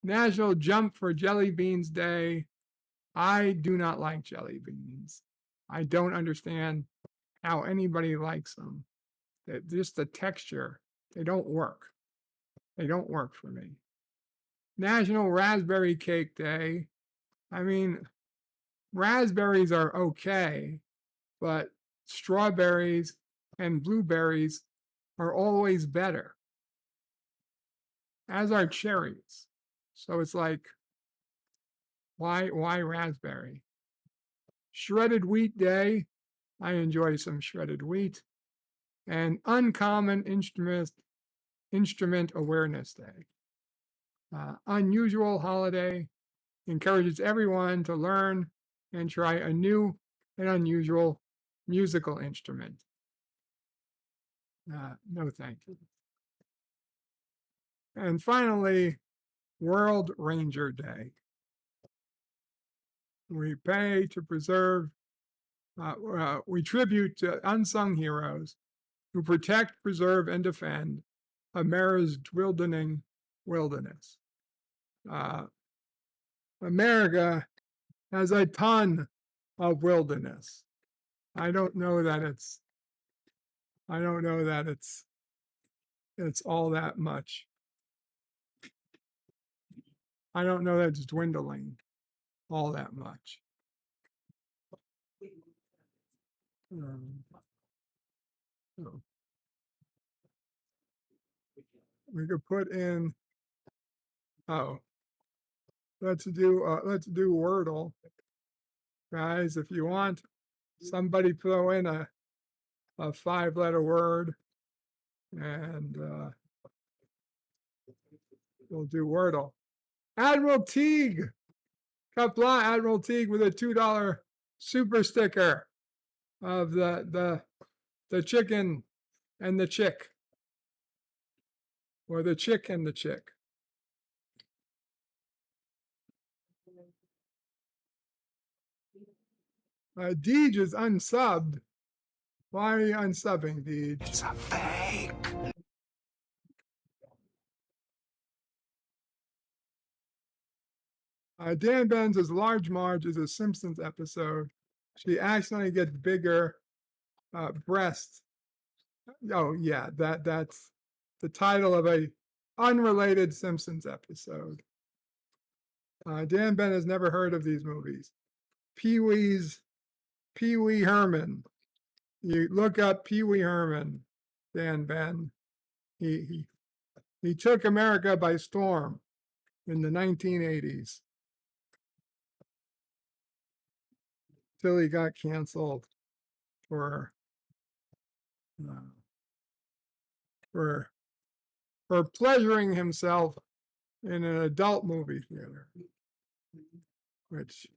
National Jump for Jelly Beans Day. I do not like jelly beans. I don't understand how anybody likes them. Just the texture, they don't work. They don't work for me. National Raspberry Cake Day. I mean, raspberries are okay, but strawberries and blueberries are always better, as are cherries. So it's like, why raspberry? Shredded Wheat Day. I enjoy some shredded wheat. And Uncommon Instrument Awareness Day. Unusual holiday encourages everyone to learn and try a new and unusual musical instrument. No, thank you. And finally, World Ranger Day. We pay to preserve, we tribute to unsung heroes who protect, preserve, and defend America's dwindling wilderness. America has a ton of wilderness. I don't know that it's all that much. I don't know that it's dwindling all that much. So we could put in, let's do Wordle. Guys, if you want, somebody throw in a 5-letter word, and we'll do Wordle. Admiral Teague, Kapla Admiral Teague with a $2 super sticker of the chicken and the chick, or the chick and the chick. Deej is unsubbed. Why are you unsubbing, Deej? It's a fake. Dan Ben says Large Marge is a Simpsons episode. She accidentally gets bigger breasts. Oh yeah, that's the title of a unrelated Simpsons episode. Dan Ben has never heard of these movies. Pee Wee Herman. You look up Pee Wee Herman, Dan Ben. He took America by storm in the 1980s. Till he got canceled for pleasuring himself in an adult movie theater. Which,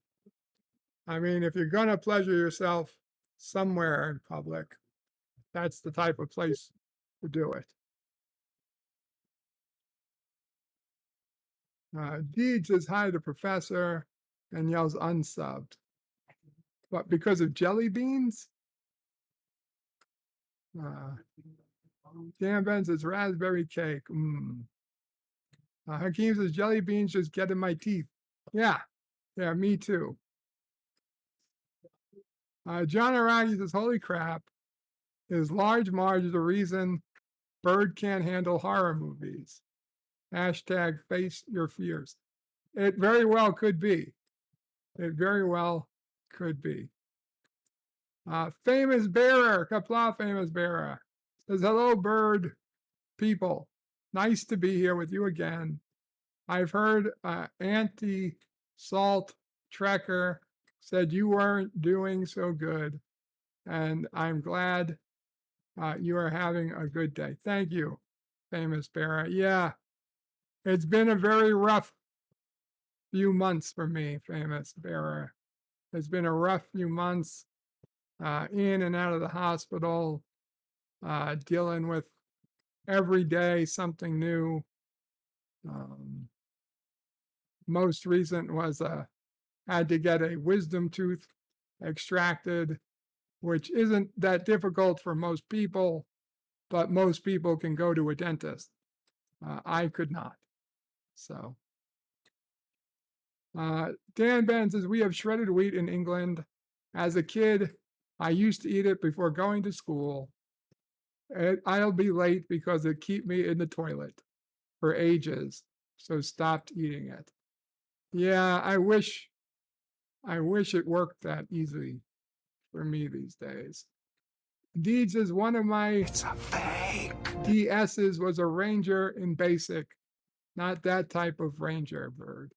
I mean, if you're going to pleasure yourself somewhere in public, that's the type of place to do it. Deed says hi to Professor and yells unsubbed. What, because of jelly beans? Dan Ben says raspberry cake. Hakeem says jelly beans just get in my teeth. Yeah, me too. John Aragi says, holy crap, is Large Marge the reason Bird can't handle horror movies? Hashtag face your fears. It very well could be. It very well could be. Famous Bearer, Kapla Famous Bearer, says, hello, bird people. Nice to be here with you again. I've heard anti-salt trekker said you weren't doing so good, and I'm glad you are having a good day. Thank you, Famous Bearer. Yeah, it's been a very rough few months for me, Famous Bearer. It's been a rough few months in and out of the hospital, dealing with every day something new. Most recent was had to get a wisdom tooth extracted, which isn't that difficult for most people, but most people can go to a dentist. I could not. So Dan Ben says, we have shredded wheat in England. As a kid, I used to eat it before going to school. I'll be late because it keep me in the toilet for ages, so stopped eating it. Yeah, I wish it worked that easily for me these days. Deeds is one of my It's a fake. DSs was a ranger in basic, not that type of ranger bird.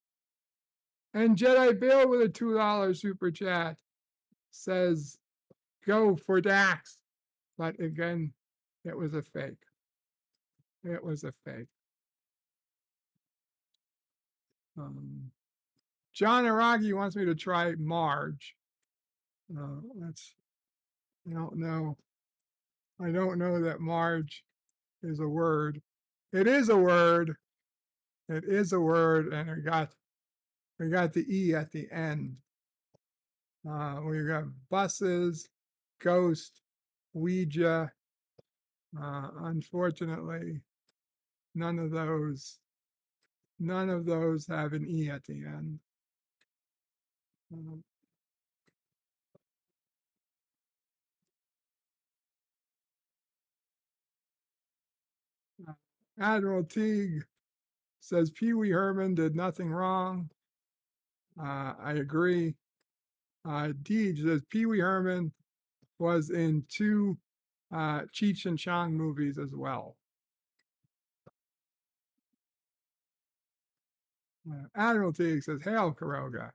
And Jedi Bill with a $2 super chat says, go for Dax. But again, it was a fake. It was a fake. John Aragi wants me to try Marge. I don't know. I don't know that Marge is a word. It is a word. It is a word, and we got the E at the end. We got buses, ghost, Ouija. Unfortunately, none of those have an E at the end. Admiral Teague says Pee Wee Herman did nothing wrong. I agree. Deej says Pee Wee Herman was in 2 Cheech and Chong movies as well. Admiral Teague says, hail Karoga.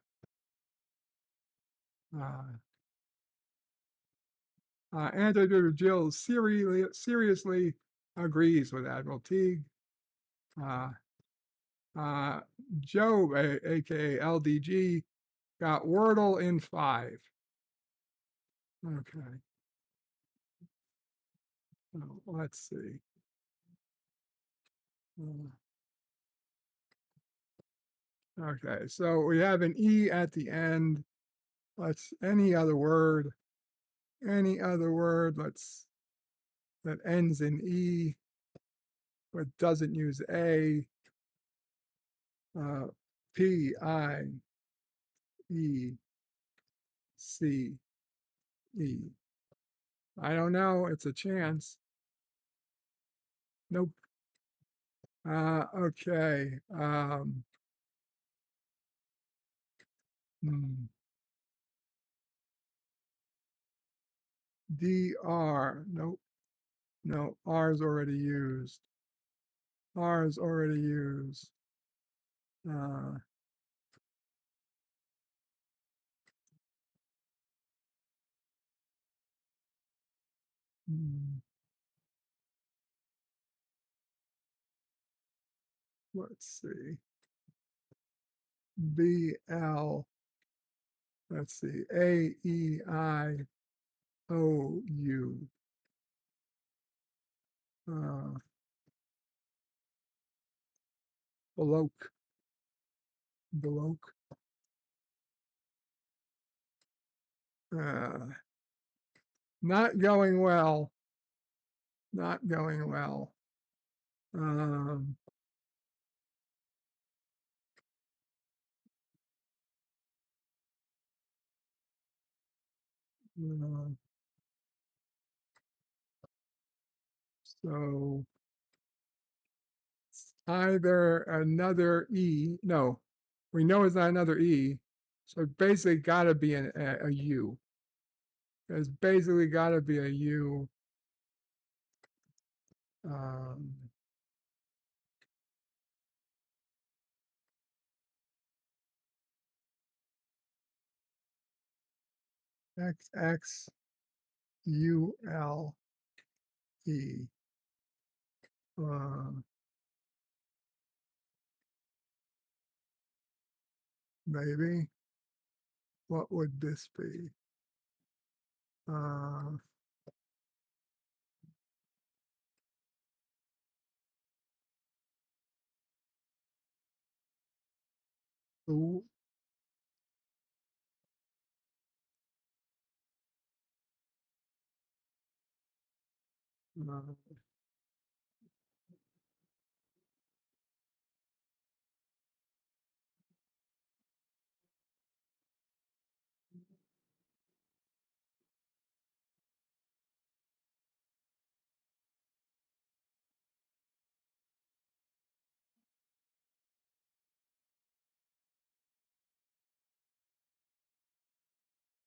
Anti-Driver Jill seriously agrees with Admiral Teague. Job, aka LDG, got Wordle in 5. Okay. So let's see. Okay, so we have an E at the end. Any other word that ends in E but doesn't use A. P, I, E, C, E. I don't know, it's a chance. Nope. Okay. DR, nope. No, R's already used. R's already used. Let's see. BL. Let's see. AEIOU. Bloke. Not going well. Not going well. So it's either another E, no, We know it's not another E, so it basically got to be a U. It's basically got to be a U. XX ULE. Maybe. What would this be? Ooh.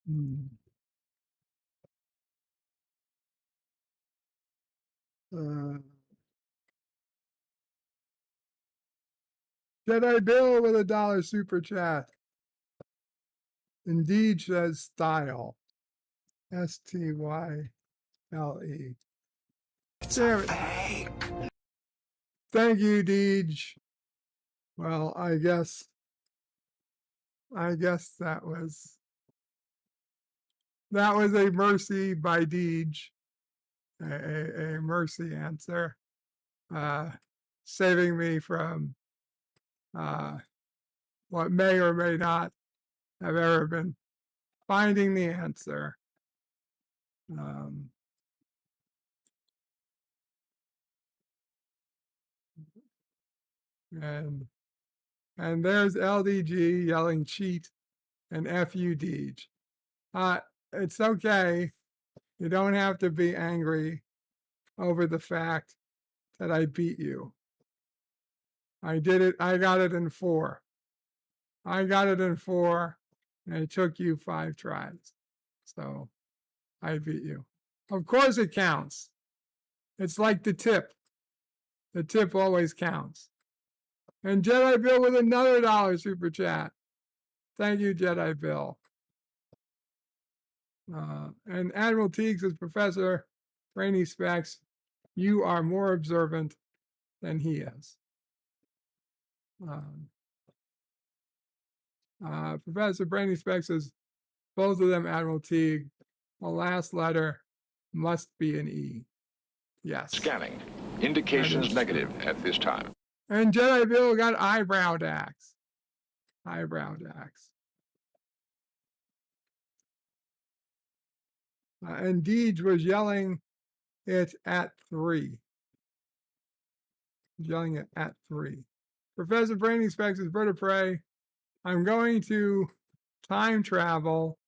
Hmm. Jedi Bill with $1 super chat. Indeed says style. STYLE. Damn it. Thank you, Deej. Well, I guess that was a mercy by Deej. A mercy answer. Saving me from what may or may not have ever been finding the answer. And there's LDG yelling cheat and FU Deej. It's okay. You don't have to be angry over the fact that I beat you. I did it. I got it in 4. And it took you 5 tries. So I beat you. Of course it counts. It's like the tip. The tip always counts. And Jedi Bill with another $1 super chat. Thank you, Jedi Bill. And Admiral Teague says, Professor Brainy Specs, you are more observant than he is. Professor Brainy Specs says, both of them, Admiral Teague, the last letter must be an E. Yes. Scanning. Indications negative at this time. And Jedi Bill got eyebrow Dax. Eyebrow Dax. And Deej was yelling it at 3. Yelling it at 3. Professor Brainy Specs is Bird of Prey. I'm going to time travel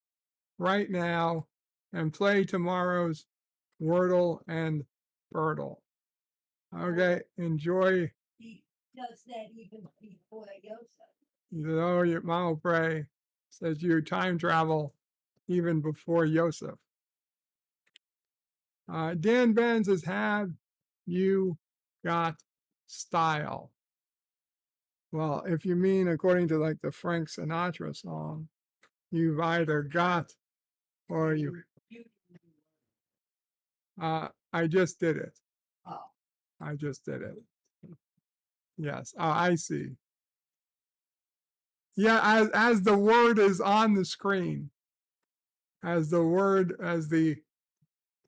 right now and play tomorrow's Wordle and Birdle. Okay, enjoy. He does that even before Yosef. Oh, your Mama Prey says you time travel even before Yosef. Dan Ben says, have you got style? Well, if you mean according to like the Frank Sinatra song, you've either got or you. I just did it. Oh. I just did it. Yes. Oh, I see. Yeah, as the word is on the screen, as the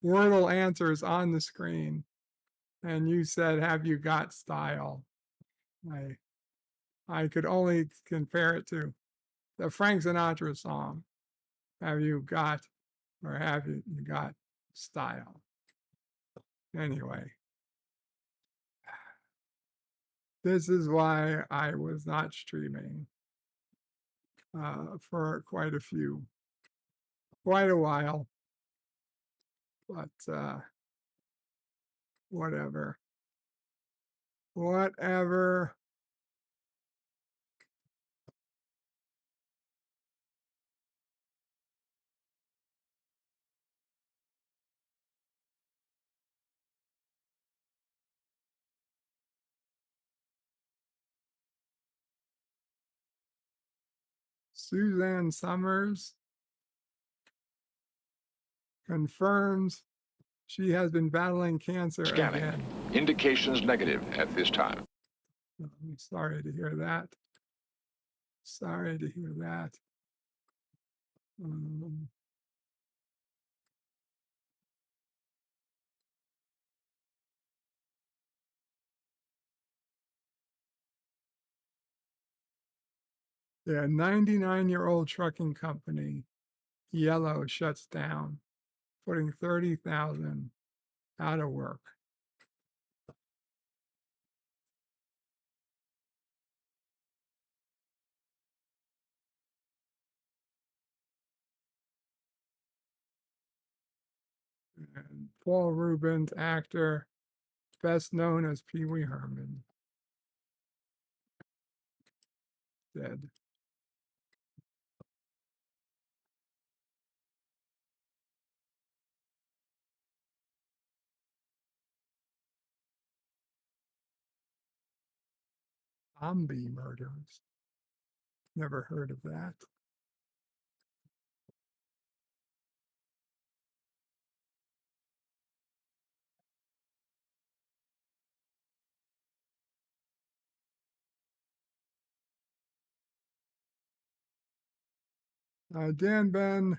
Wordle answer is on the screen, and you said, have you got style? I could only compare it to the Frank Sinatra song, have you got, or have you got style? Anyway, this is why I was not streaming for quite a while, but whatever. Suzanne Summers confirms she has been battling cancer Scanning. again. Indications negative at this time. I'm sorry to hear that. Sorry to hear that. Yeah, 99-year-old trucking company, Yellow, shuts down, putting 30,000 out of work. And Paul Rubens, actor, best known as Pee Wee Herman, dead. Zombie murders. Never heard of that. Dan Ben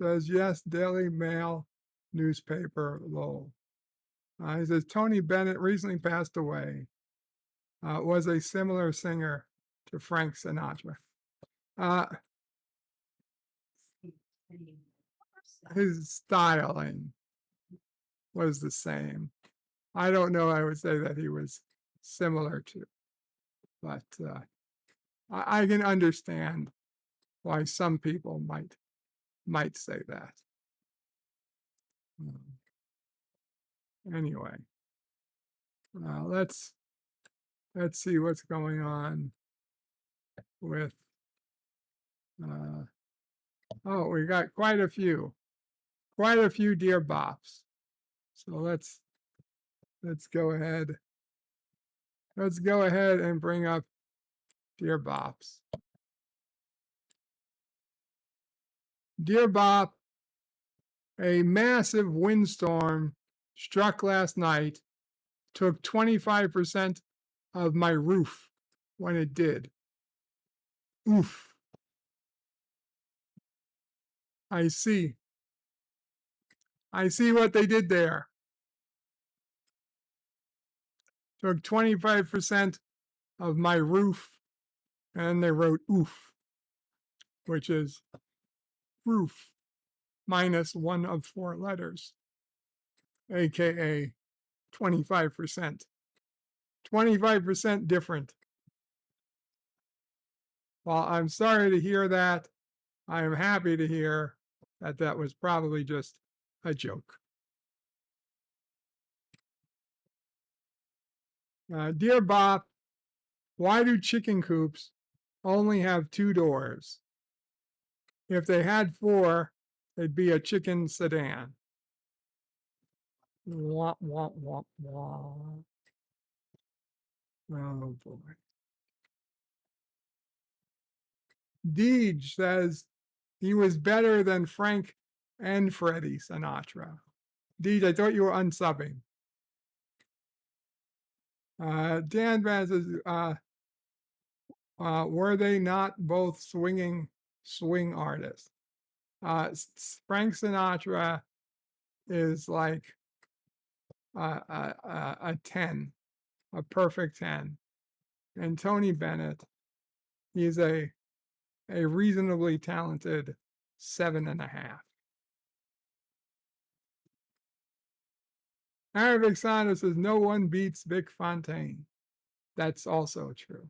says, yes, Daily Mail newspaper, lol. He says, Tony Bennett recently passed away. Was a similar singer to Frank Sinatra. His styling was the same. I don't know, I would say that he was similar to, but I can understand why some people might say that. Anyway, let's see what's going on with. Oh, we got quite a few dear bops. So let's go ahead. Let's go ahead and bring up dear bops. Dear Bop, a massive windstorm struck last night, took 25% of my roof when it did. Oof. I see what they did there. Took 25% of my roof, and they wrote oof, which is roof minus one of 4 letters, aka 25%. 25% different. Well, I'm sorry to hear that. I am happy to hear that that was probably just a joke. Dear Bob, why do chicken coops only have 2 doors? If they had 4, they'd be a chicken sedan. Wah, wah, wah, wah. Oh boy. Deej says he was better than Frank and Freddie Sinatra. Deej, I thought you were unsubbing. Dan Van says, were they not both swing artists? Frank Sinatra is like a 10, a perfect 10. And Tony Bennett, he's a reasonably talented 7.5. Arabic Sonder says no one beats Vic Fontaine. That's also true.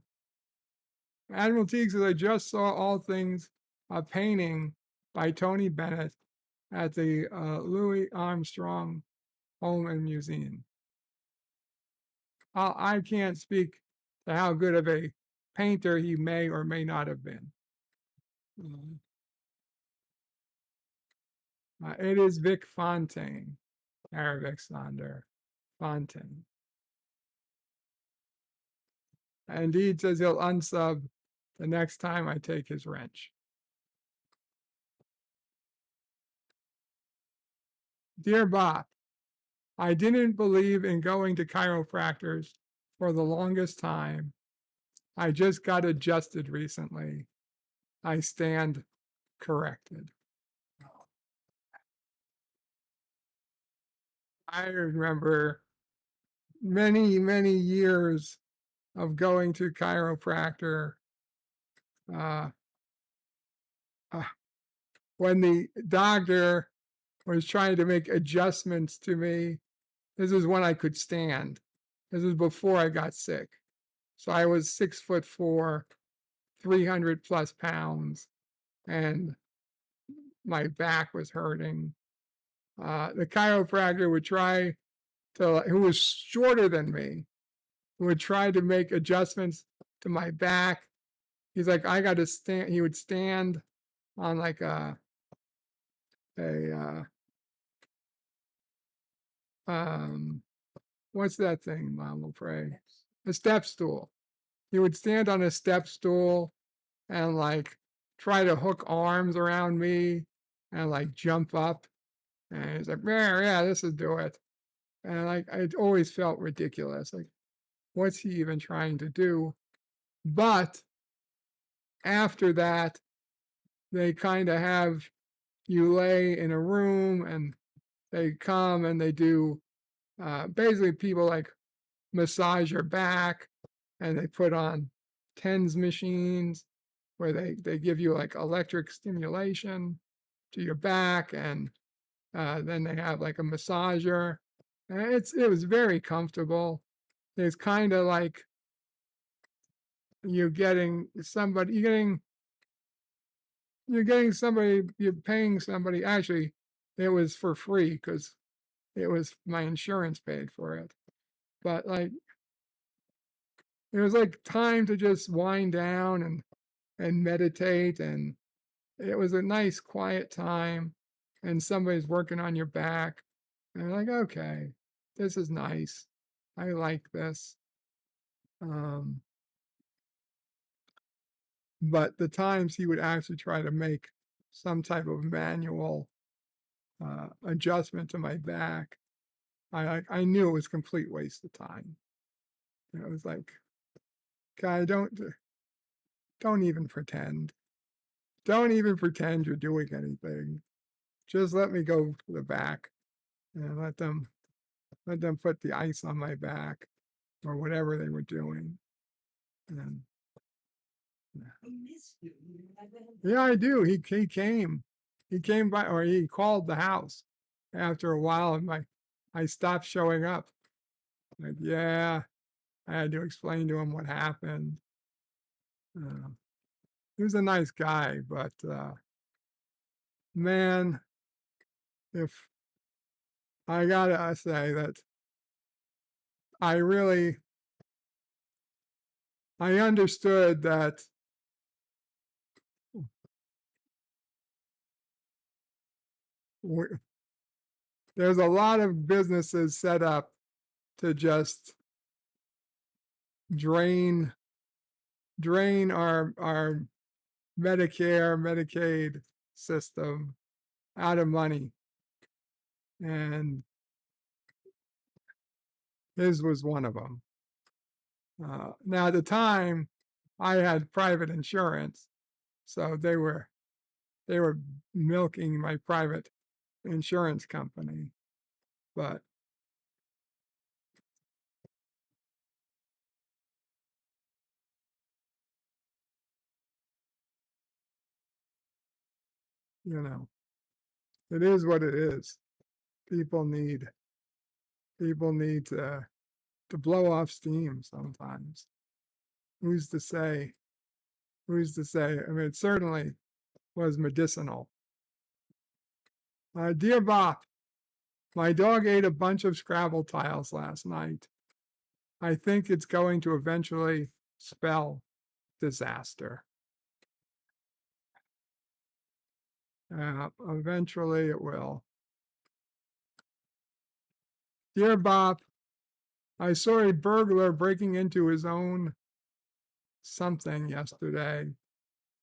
Admiral Teague says I just saw All Things, a painting by Tony Bennett at the Louis Armstrong Home and Museum. I can't speak to how good of a painter he may or may not have been. It is Vic Fontaine, Arabic Sonder, Fontaine. Indeed says he'll unsub the next time I take his wrench. Dear Bob, I didn't believe in going to chiropractors for the longest time. I just got adjusted recently. I stand corrected. I remember many, many years of going to chiropractor. Uh, when the doctor was trying to make adjustments to me, this is when I could stand. This is before I got sick. So I was 6'4", 300 plus pounds, and my back was hurting. The chiropractor would try to, who was shorter than me, would try to make adjustments to my back. He's like, I got to stand. He would stand on like what's that thing, Mom will pray? A step stool. He would stand on a step stool and like try to hook arms around me and like jump up. And he's like, yeah, this will do it. And like, I always felt ridiculous. Like, what's he even trying to do? But after that, they kind of have you lay in a room and they come and they do basically people like massage your back, and they put on TENS machines where they give you like electric stimulation to your back, and then they have like a massager. And it was very comfortable. It's kind of like you're getting somebody, you're paying somebody. Actually, it was for free because it was my insurance paid for it. But like, it was like time to just wind down and meditate, and it was a nice quiet time, and somebody's working on your back, and you're like, okay, this is nice. I like this. But the times he would actually try to make some type of manual adjustment to my back, I knew it was complete waste of time. It was like, guy, don't even pretend. Don't even pretend you're doing anything. Just let me go to the back and let them put the ice on my back or whatever they were doing. And yeah, I do. He came. He came by, or he called the house after a while, and I stopped showing up. Like, yeah, I had to explain to him what happened. He was a nice guy, but man, if I gotta say that I understood that there's a lot of businesses set up to just drain our Medicare, Medicaid system out of money. And his was one of them. Now, at the time, I had private insurance, so they were milking my private insurance company. But you know, it is what it is. People need to blow off steam sometimes. Who's to say? I mean, it certainly was medicinal. Dear Bob, my dog ate a bunch of Scrabble tiles last night. I think it's going to eventually spell disaster. Eventually it will. Dear Bob, I saw a burglar breaking into his own something yesterday.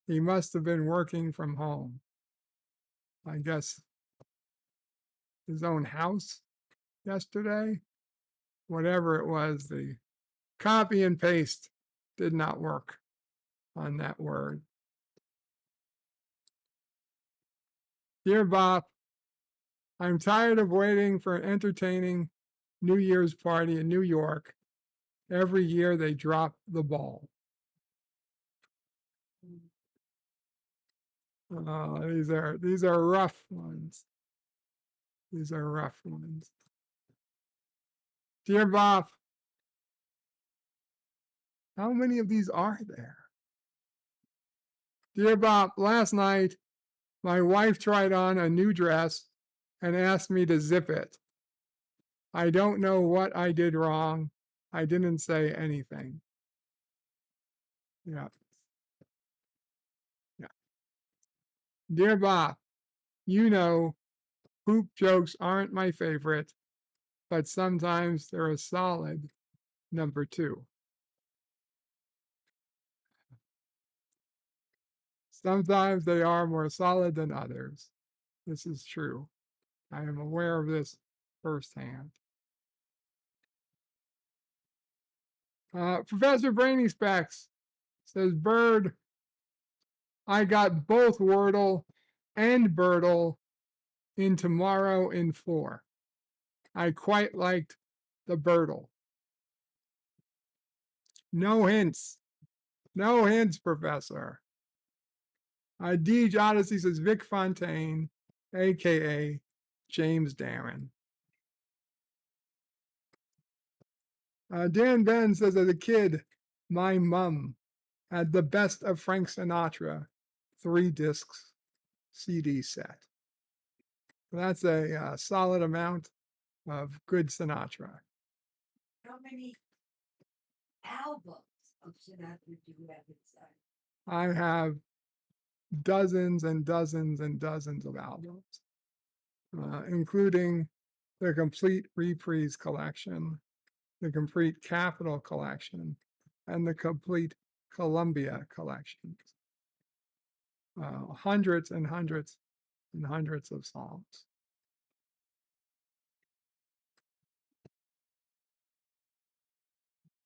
He must have been working from home. I guess his own house yesterday. Whatever it was, the copy and paste did not work on that word. Dear Bob, I'm tired of waiting for an entertaining New Year's party in New York. Every year they drop the ball. These are rough ones. These are rough ones. Dear Bob, how many of these are there? Dear Bob, last night my wife tried on a new dress and asked me to zip it. I don't know what I did wrong. I didn't say anything. Yeah. Yeah. Dear Bob, you know, poop jokes aren't my favorite, but sometimes they're a solid number 2. Sometimes they are more solid than others. This is true. I am aware of this firsthand. Professor Brainy Specs says, Bird, I got both Wordle and Birdle in Tomorrow in 4. I quite liked the Birdle. No hints. No hints, Professor. Deej Odyssey says Vic Fontaine, a.k.a. James Darren. Dan Ben says, as a kid, my mom had the best of Frank Sinatra 3 discs CD set. That's a solid amount of good Sinatra. How many albums of Sinatra do you have inside? I have dozens and dozens and dozens of albums, including the complete Reprise collection, the complete Capitol collection, and the complete Columbia collections. Hundreds and hundreds and hundreds of songs.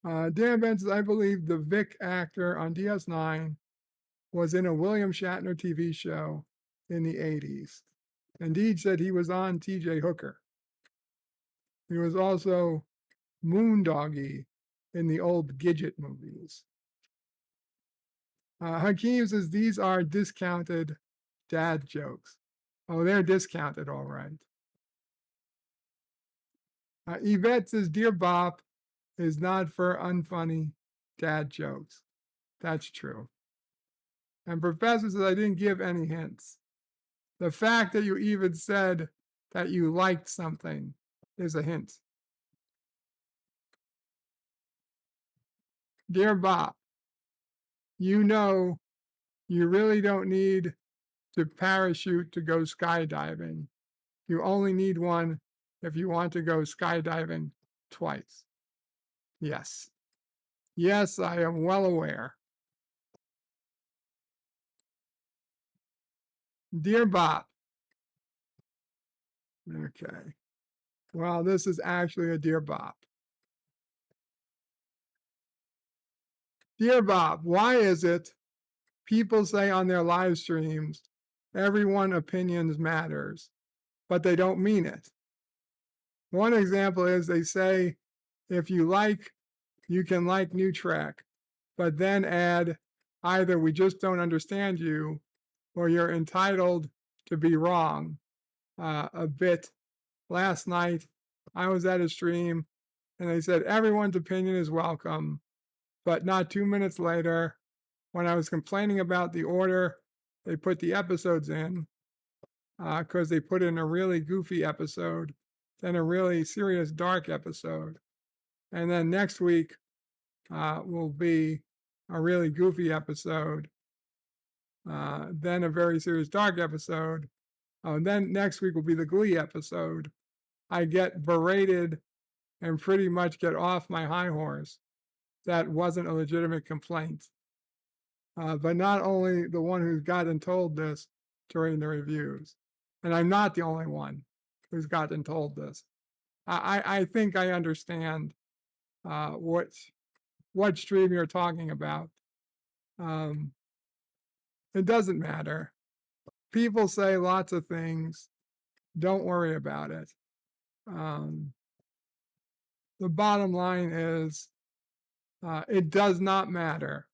Dan Ben says, I believe the Vic actor on DS9 was in a William Shatner TV show in the 80s. Indeed said he was on TJ Hooker. He was also Moondoggy in the old Gidget movies. Hakeem says these are discounted dad jokes. Oh, they're discounted, all right. Yvette says, Dear Bob is not for unfunny dad jokes. That's true. And Professor says, I didn't give any hints. The fact that you even said that you liked something is a hint. Dear Bob, you know you really don't need to parachute to go skydiving. You only need one if you want to go skydiving twice. Yes. Yes, I am well aware. Dear Bob. Okay. Well, this is actually a Dear Bob. Dear Bob, why is it people say on their live streams, everyone opinions matters, but they don't mean it? One example is they say, if you like, you can like new track, but then add either we just don't understand you or you're entitled to be wrong a bit. Last night, I was at a stream and they said everyone's opinion is welcome, but not 2 minutes later, when I was complaining about the order they put the episodes in, because they put in a really goofy episode, then a really serious dark episode, and then next week will be a really goofy episode, then a very serious dark episode, then next week will be the Glee episode. I get berated and pretty much get off my high horse. That wasn't a legitimate complaint. But not only the one who's gotten told this during the reviews, and I'm not the only one. who's gotten told this. I think I understand what stream you're talking about. It doesn't matter. People say lots of things. Don't worry about it. The bottom line is, it does not matter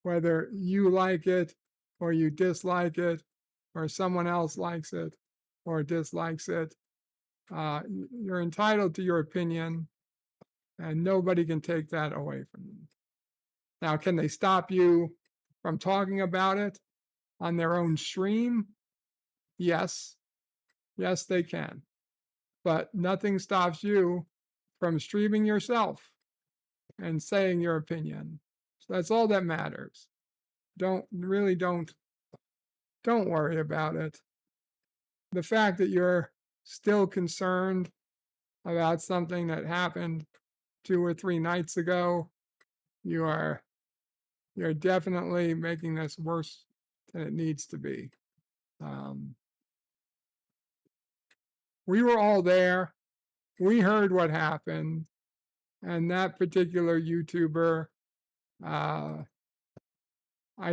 whether you like it or you dislike it or someone else likes it or dislikes it. You're entitled to your opinion, and nobody can take that away from you. Now, can they stop you from talking about it on their own stream? Yes. Yes, they can. But nothing stops you from streaming yourself and saying your opinion. So that's all that matters. Don't worry about it. The fact that you're still concerned about something that happened 2 or 3 nights ago, you're definitely making this worse than it needs to be. We were all there. We heard what happened, and that particular YouTuber, I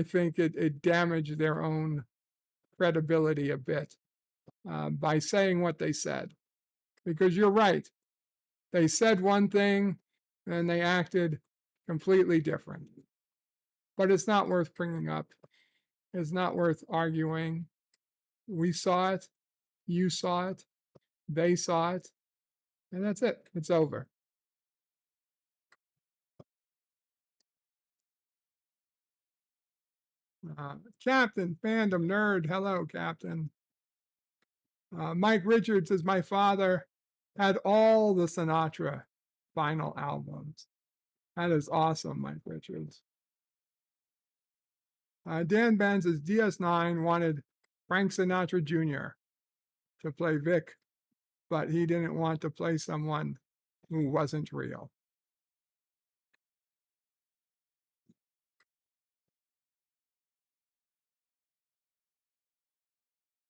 think it damaged their own credibility a bit by saying what they said. Because you're right, they said one thing and they acted completely different. But it's not worth bringing up. It's not worth arguing. We saw it, you saw it, they saw it, and that's it. It's over. Captain, fandom nerd. Hello, Captain. Mike Richards is my father. Had all the Sinatra vinyl albums. That is awesome, Mike Richards. Dan Benz is DS9 wanted Frank Sinatra Jr. to play Vic, but he didn't want to play someone who wasn't real.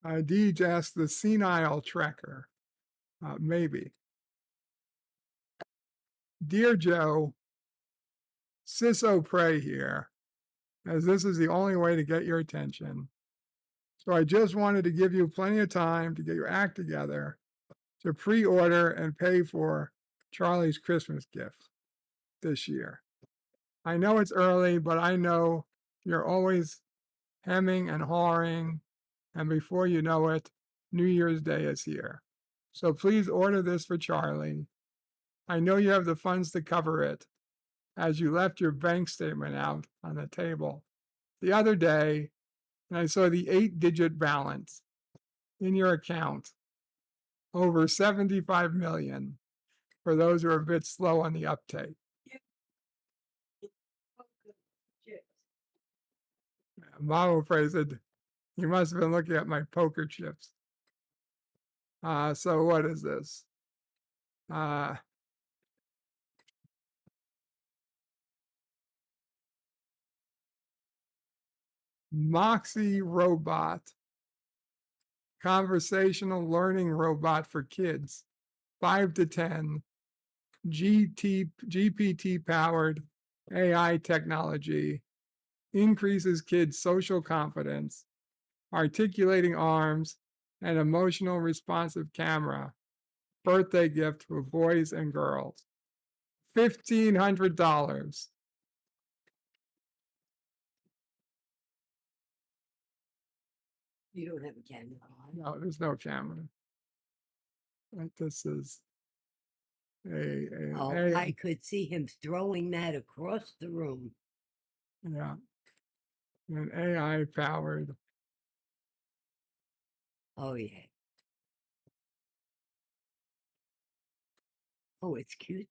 Deej asked the senile trekker. Maybe. Dear Joe, Ciso Pray here, as this is the only way to get your attention. So I just wanted to give you plenty of time to get your act together to pre-order and pay for Charlie's Christmas gift this year. I know it's early, but I know you're always hemming and hawing, and before you know it, New Year's Day is here. So please order this for Charlie. I know you have the funds to cover it, as you left your bank statement out on the table the other day, and I saw the 8-digit balance in your account, over 75 million, for those who are a bit slow on the uptake. Mama phrase said, you must have been looking at my poker chips. So what is this? Moxie robot, conversational learning robot for kids, 5 to 10, GPT powered AI technology, increases kids' social confidence, articulating arms, and emotional responsive camera. Birthday gift for boys and girls. $1,500. You don't have a camera on. No, there's no camera. Right, this is I could see him throwing that across the room. Yeah, an AI powered. Oh, yeah. Oh, it's cute.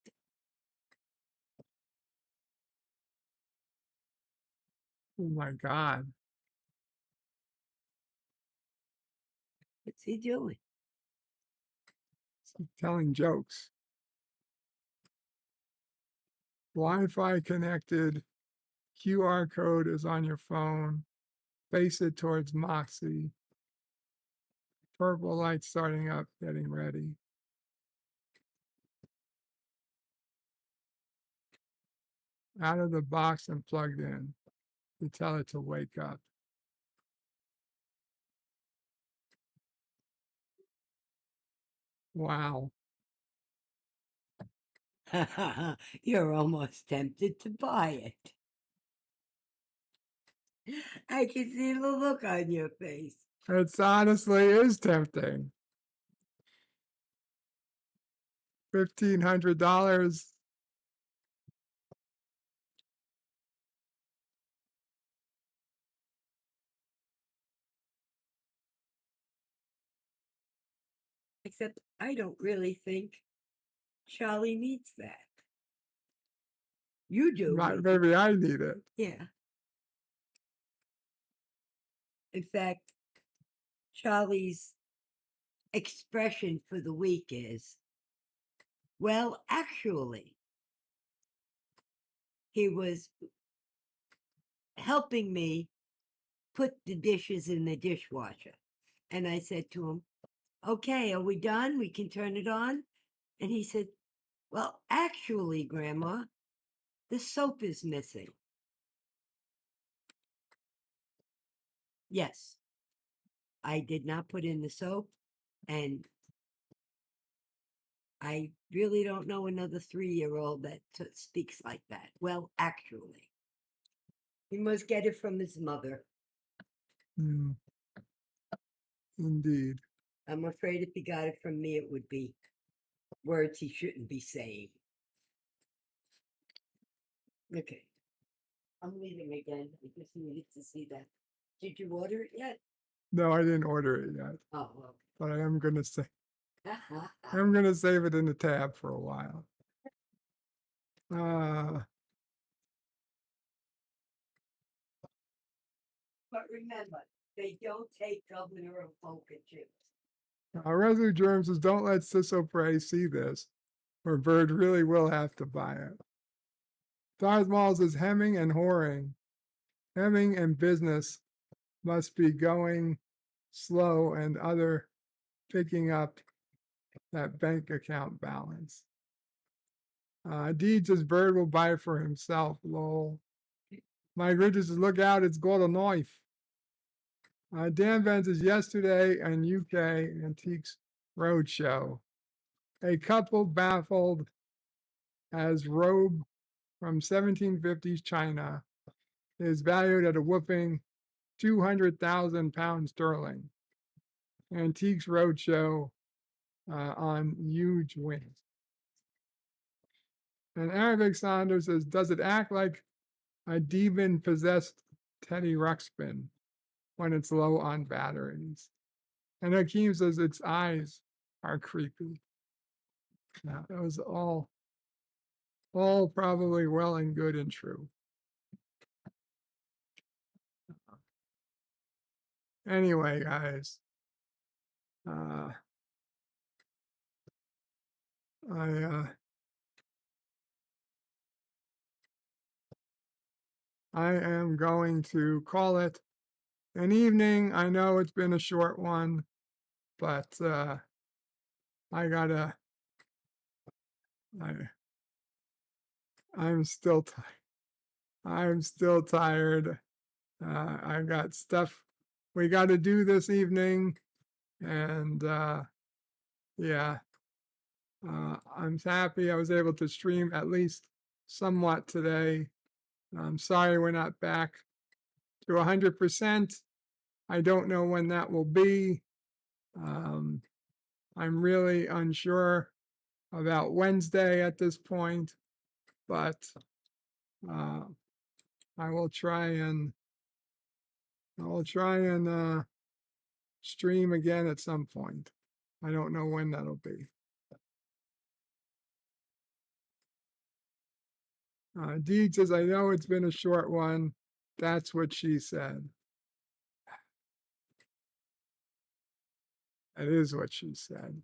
Oh my God. What's he doing? He's telling jokes. Wi-Fi connected. QR code is on your phone. Face it towards Moxie. Purple light starting up, getting ready. Out of the box and plugged in. You tell it to wake up. Wow. You're almost tempted to buy it. I can see the look on your face. It's honestly is tempting. $1,500. Except I don't really think Charlie needs that. You do. Maybe I need it. Yeah. In fact, Charlie's expression for the week is, well, actually, he was helping me put the dishes in the dishwasher. And I said to him, okay, are we done? We can turn it on? And he said, well, actually, Grandma, the soap is missing. Yes, I did not put in the soap, and I really don't know another 3-year-old that speaks like that. Well, actually, he must get it from his mother. Hmm. Indeed. I'm afraid if he got it from me, it would be words he shouldn't be saying. Okay. I'm leaving again. I just needed to see that. Did you order it yet? No, I didn't order it yet. Oh, well. But I am gonna say I'm gonna save it in the tab for a while. But remember, they don't take Governor of Boca chips. Resolute Germ says, don't let Ciso Prey see this, or Bird really will have to buy it. Stars Mall says, hemming and whoring. Hemming and business must be going slow and other picking up that bank account balance. Deed says, Bird will buy it for himself, lol. Mike Richards says, look out, it's got a knife. Dan Van says, yesterday on UK Antiques Roadshow, a couple baffled as robe from 1750s China is valued at a whooping 200,000 pounds sterling. Antiques Roadshow on huge wins. And Arabic Saunders says, does it act like a demon-possessed Teddy Ruxpin when it's low on batteries? And Hakeem says its eyes are creepy. Now, that was all probably well and good and true. Anyway, guys, I am going to call it an evening. I know it's been a short one, but I'm still tired. I'm still tired. I got stuff we got to do this evening, and yeah, I'm happy I was able to stream at least somewhat today. I'm sorry we're not back to 100%. I don't know when that will be. I'm really unsure about Wednesday at this point, but I will try and stream again at some point. I don't know when that'll be. Deed says, I know it's been a short one. That's what she said. It is what she said.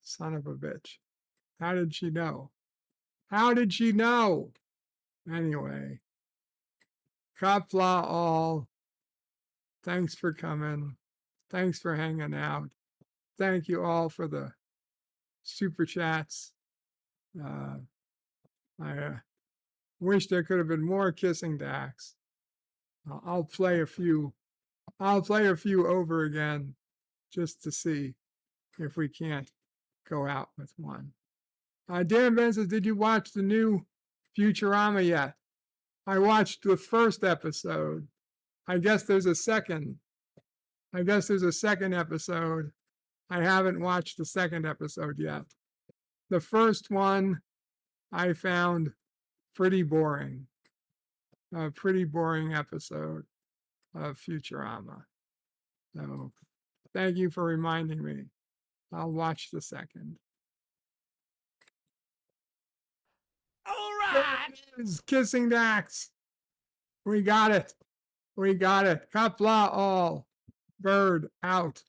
Son of a bitch. How did she know? How did she know? Anyway. Kapla all. Thanks for coming. Thanks for hanging out. thank you all for the super chats. I wish there could have been more kissing Dax. I'll play a few. I'll play a few over again just to see if we can't go out with one. Dan Ben says, did you watch the new Futurama yet? I watched the first episode. I guess there's a second. Episode. I haven't watched the second episode yet. The first one I found pretty boring. A pretty boring episode of Futurama. So thank you for reminding me. I'll watch the second. All right. Kissing Dax. We got it. Kapla all. Bird out.